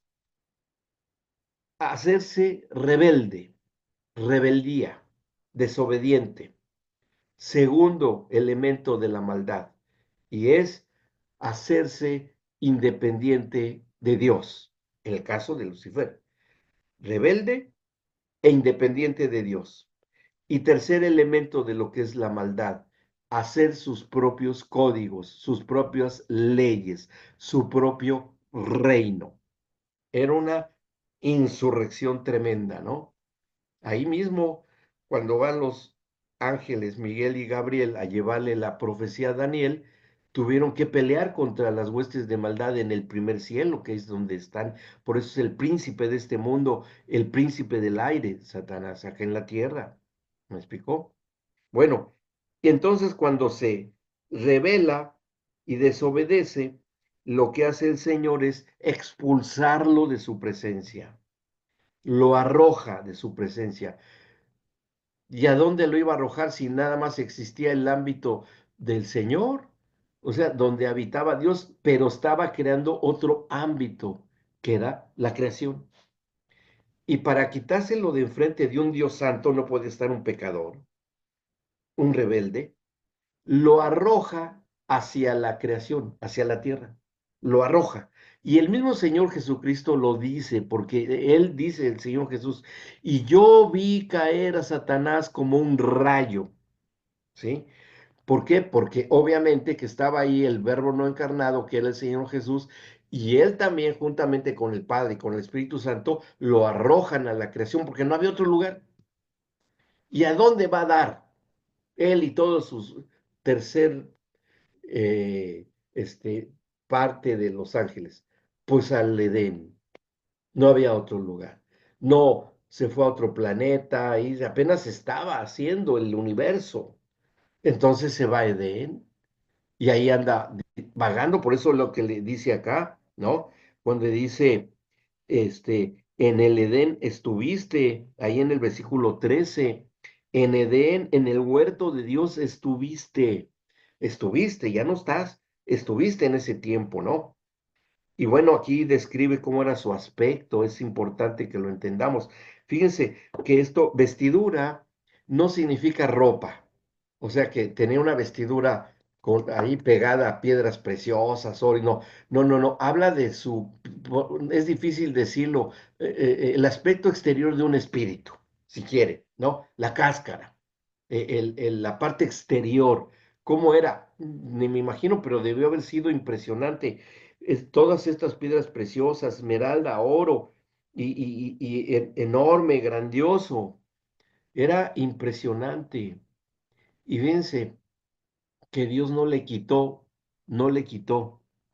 Speaker 1: hacerse rebelde, rebeldía, desobediente. Segundo elemento de la maldad, y es hacerse independiente de Dios. En el caso de Lucifer, rebelde e independiente de Dios. Y tercer elemento de lo que es la maldad, hacer sus propios códigos, sus propias leyes, su propio reino. Era una insurrección tremenda, ¿no? Ahí mismo, cuando van los ángeles Miguel y Gabriel a llevarle la profecía a Daniel, tuvieron que pelear contra las huestes de maldad en el primer cielo, que es donde están. Por eso es el príncipe de este mundo, el príncipe del aire, Satanás, acá en la tierra. ¿Me explicó? Bueno, y entonces cuando se revela y desobedece, lo que hace el Señor es expulsarlo de su presencia, lo arroja de su presencia. ¿Y a dónde lo iba a arrojar si nada más existía el ámbito del Señor? O sea, donde habitaba Dios, pero estaba creando otro ámbito, que era la creación. Y para quitárselo de enfrente de un Dios santo no puede estar un pecador, un rebelde, lo arroja hacia la creación, hacia la tierra. Lo arroja. Y el mismo Señor Jesucristo lo dice, porque Él dice, el Señor Jesús, y yo vi caer a Satanás como un rayo. ¿Sí? ¿Por qué? Porque obviamente que estaba ahí el verbo no encarnado, que era el Señor Jesús, y él también, juntamente con el Padre y con el Espíritu Santo, lo arrojan a la creación, porque no había otro lugar. ¿Y a dónde va a dar él y todos sus tercer parte de los ángeles? Pues al Edén. No había otro lugar. No se fue a otro planeta y apenas estaba haciendo el universo. Entonces se va a Edén. y ahí anda vagando, por eso lo que le dice acá, ¿no? Cuando dice, en el Edén estuviste, ahí en el versículo 13, en Edén, en el huerto de Dios estuviste, ya no estás, estuviste en ese tiempo, ¿no? Y bueno, aquí describe cómo era su aspecto, es importante que lo entendamos. Fíjense que esto, vestidura, no significa ropa, o sea que tenía una vestidura ahí pegada a piedras preciosas, oro, y no, no, no, no, habla de su, es difícil decirlo, el aspecto exterior de un espíritu, si quiere, ¿no? La cáscara, la parte exterior, ¿cómo era? Ni me imagino, pero debió haber sido impresionante. Todas estas piedras preciosas, esmeralda, oro, y enorme, grandioso, era impresionante. Y fíjense que Dios no le quitó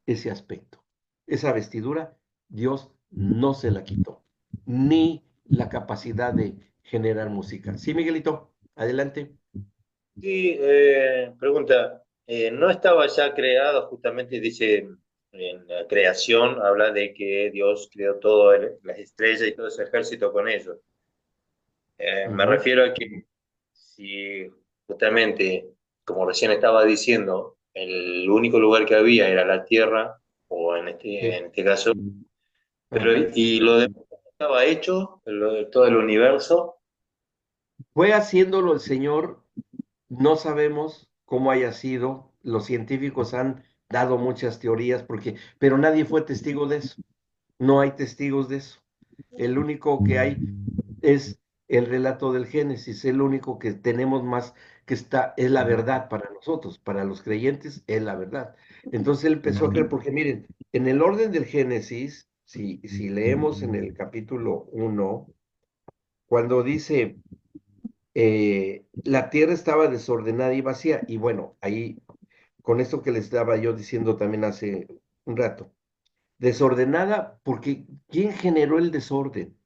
Speaker 1: ese aspecto. Esa vestidura, Dios no se la quitó, ni la capacidad de generar música. Sí, Miguelito, adelante.
Speaker 2: Sí, pregunta, ¿no estaba ya creado justamente, dice, en la creación, habla de que Dios creó todas las estrellas y todo ese ejército con ellos? Me
Speaker 1: Ujú.
Speaker 2: refiero a que si justamente, como recién estaba diciendo, el único lugar que había era la Tierra, o
Speaker 1: Sí.
Speaker 2: en este caso, pero
Speaker 1: Ajá.
Speaker 2: y lo demás estaba hecho, todo el universo.
Speaker 1: Fue haciéndolo el Señor, no sabemos cómo haya sido, los científicos han dado muchas teorías, pero nadie fue testigo de eso, no hay testigos de eso. El único que hay es el relato del Génesis, el único que tenemos más que es la verdad para nosotros, para los creyentes es la verdad. Entonces él empezó a creer, porque miren, en el orden del Génesis, si leemos en el capítulo 1, cuando dice, la tierra estaba desordenada y vacía, y bueno, ahí, con esto que les estaba yo diciendo también hace un rato, desordenada porque ¿quién generó el desorden?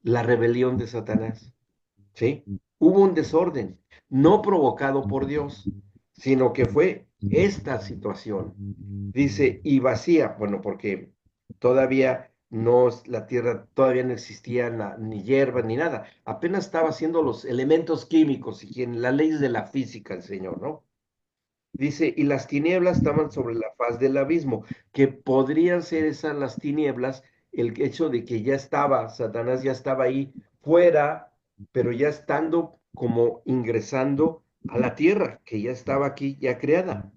Speaker 1: La rebelión de Satanás. ¿Sí? Hubo un desorden, no provocado por Dios, sino que fue esta situación. Dice, y vacía, bueno, porque todavía no, la tierra todavía no existía ni hierba ni nada, apenas estaba haciendo los elementos químicos y en las leyes de la física el Señor, ¿no? Dice, y las tinieblas estaban sobre la faz del abismo, que podrían ser esas las tinieblas, el hecho de que ya estaba, Satanás ya estaba ahí fuera, pero ya estando como ingresando a la tierra, que ya estaba aquí, ya creada.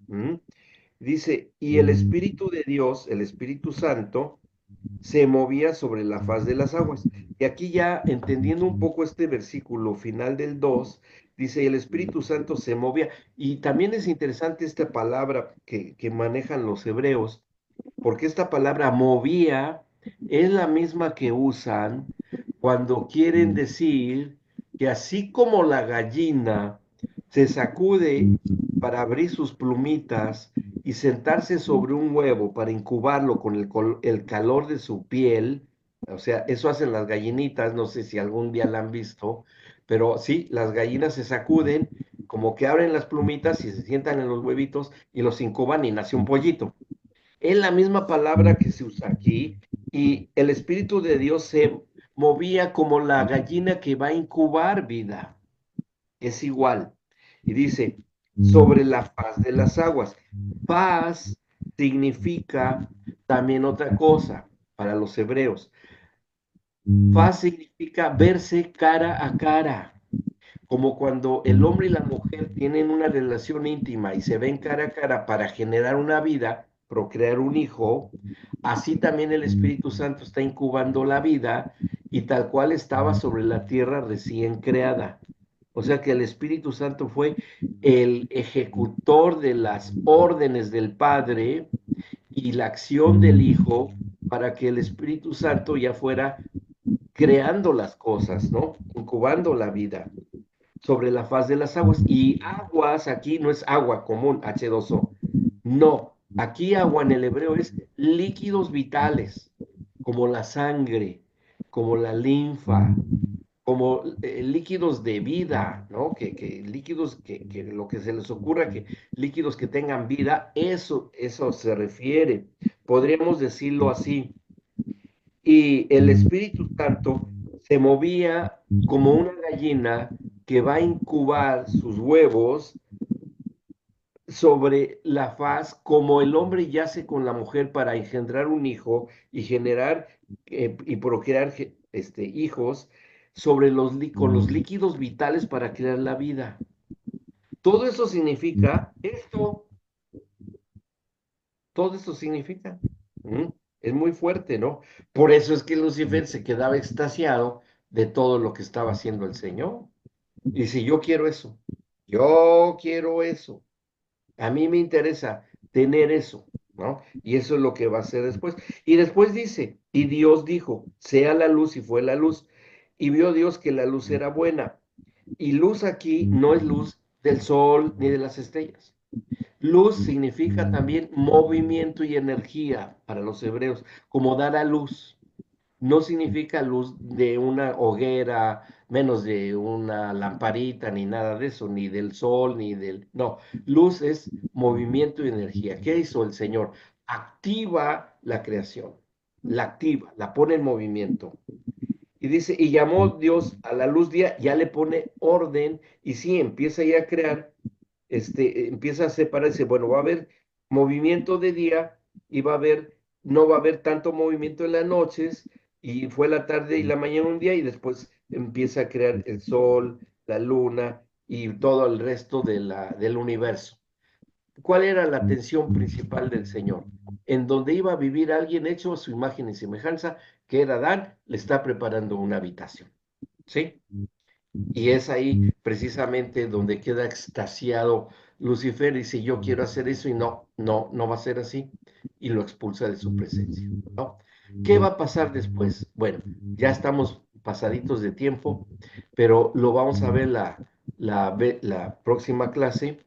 Speaker 1: Dice, y el Espíritu de Dios, el Espíritu Santo, se movía sobre la faz de las aguas. Y aquí ya entendiendo un poco este versículo final del 2 dice, el Espíritu Santo se movía. Y también es interesante esta palabra que manejan los hebreos, porque esta palabra movía es la misma que usan cuando quieren decir que así como la gallina se sacude para abrir sus plumitas y sentarse sobre un huevo para incubarlo con el calor de su piel, o sea, eso hacen las gallinitas, no sé si algún día la han visto, pero sí, las gallinas se sacuden, como que abren las plumitas y se sientan en los huevitos y los incuban y nace un pollito. Es la misma palabra que se usa aquí y el Espíritu de Dios se movía como la gallina que va a incubar vida. Es igual. Y dice, sobre la faz de las aguas. Faz significa también otra cosa para los hebreos. Faz significa verse cara a cara, como cuando el hombre y la mujer tienen una relación íntima y se ven cara a cara para generar una vida, procrear un hijo, así también el Espíritu Santo está incubando la vida y tal cual estaba sobre la tierra recién creada. O sea que el Espíritu Santo fue el ejecutor de las órdenes del Padre y la acción del Hijo para que el Espíritu Santo ya fuera creando las cosas, ¿no? Incubando la vida sobre la faz de las aguas. Y aguas aquí no es agua común, H2O. No, aquí agua en el hebreo es líquidos vitales, como la sangre, como la linfa. como líquidos de vida, ¿no? Líquidos que lo que se les ocurra, que líquidos que tengan vida, eso se refiere. Podríamos decirlo así. Y el Espíritu Santo se movía como una gallina que va a incubar sus huevos sobre la faz, como el hombre yace con la mujer para engendrar un hijo y generar y procrear hijos sobre con los líquidos vitales para crear la vida. Todo eso significa esto, todo esto significa. ¿Mm? Es muy fuerte, ¿no? Por eso es que Lucifer se quedaba extasiado de todo lo que estaba haciendo el Señor. Y dice, yo quiero eso. A mí me interesa tener eso, ¿no? Y eso es lo que va a hacer después. Y después dice, y Dios dijo, sea la luz y fue la luz. Y vio Dios que la luz era buena. Y luz aquí no es luz del sol ni de las estrellas. Luz significa también movimiento y energía para los hebreos, como dar a luz. No significa luz de una hoguera, menos de una lamparita, ni nada de eso, ni del sol, ni del... No, luz es movimiento y energía. ¿Qué hizo el Señor? Activa la creación, la activa, la pone en movimiento. Y dice, y llamó Dios a la luz día, ya le pone orden, y sí, empieza ya a crear, empieza a separarse, bueno, va a haber movimiento de día, y no va a haber tanto movimiento en las noches, y fue la tarde y la mañana un día, y después empieza a crear el sol, la luna, y todo el resto del universo. ¿Cuál era la atención principal del Señor? En donde iba a vivir alguien hecho a su imagen y semejanza, que era Adán, le está preparando una habitación. ¿Sí? Y es ahí precisamente donde queda extasiado Lucifer y dice, yo quiero hacer eso y no va a ser así. Y lo expulsa de su presencia, ¿no? ¿Qué va a pasar después? Bueno, ya estamos pasaditos de tiempo, pero lo vamos a ver la próxima clase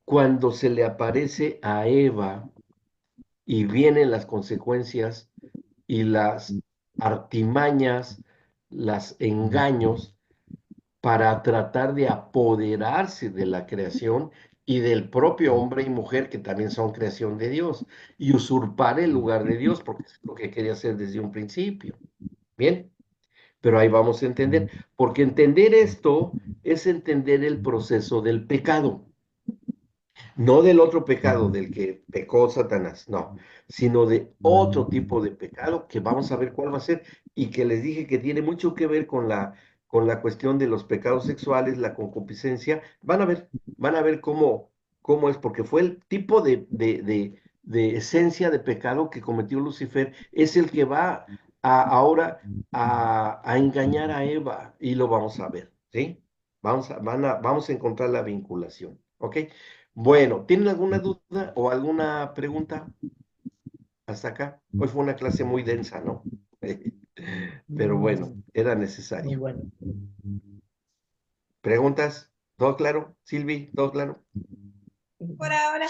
Speaker 1: cuando se le aparece a Eva y vienen las consecuencias y las artimañas, los engaños para tratar de apoderarse de la creación y del propio hombre y mujer que también son creación de Dios y usurpar el lugar de Dios porque es lo que quería hacer desde un principio. Bien, pero ahí vamos a entender, porque entender esto es entender el proceso del pecado. No del otro pecado, del que pecó Satanás, no, sino de otro tipo de pecado que vamos a ver cuál va a ser y que les dije que tiene mucho que ver con la cuestión de los pecados sexuales, la concupiscencia. Van a ver cómo es, porque fue el tipo de esencia de pecado que cometió Lucifer, es el que va ahora a engañar a Eva y lo vamos a ver, ¿sí? Vamos a encontrar la vinculación, ¿ok? Bueno, ¿tienen alguna duda o alguna pregunta hasta acá? Hoy fue una clase muy densa, ¿no? Pero bueno,
Speaker 3: Mm,
Speaker 1: era
Speaker 3: muy
Speaker 1: necesario.
Speaker 3: bueno.
Speaker 1: ¿Preguntas? ¿Todo claro? Silvi, ¿todo claro?
Speaker 4: Por ahora.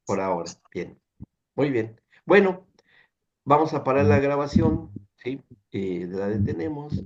Speaker 1: Por ahora, bien. Muy bien. Bueno, vamos a parar la grabación, ¿sí? La detenemos.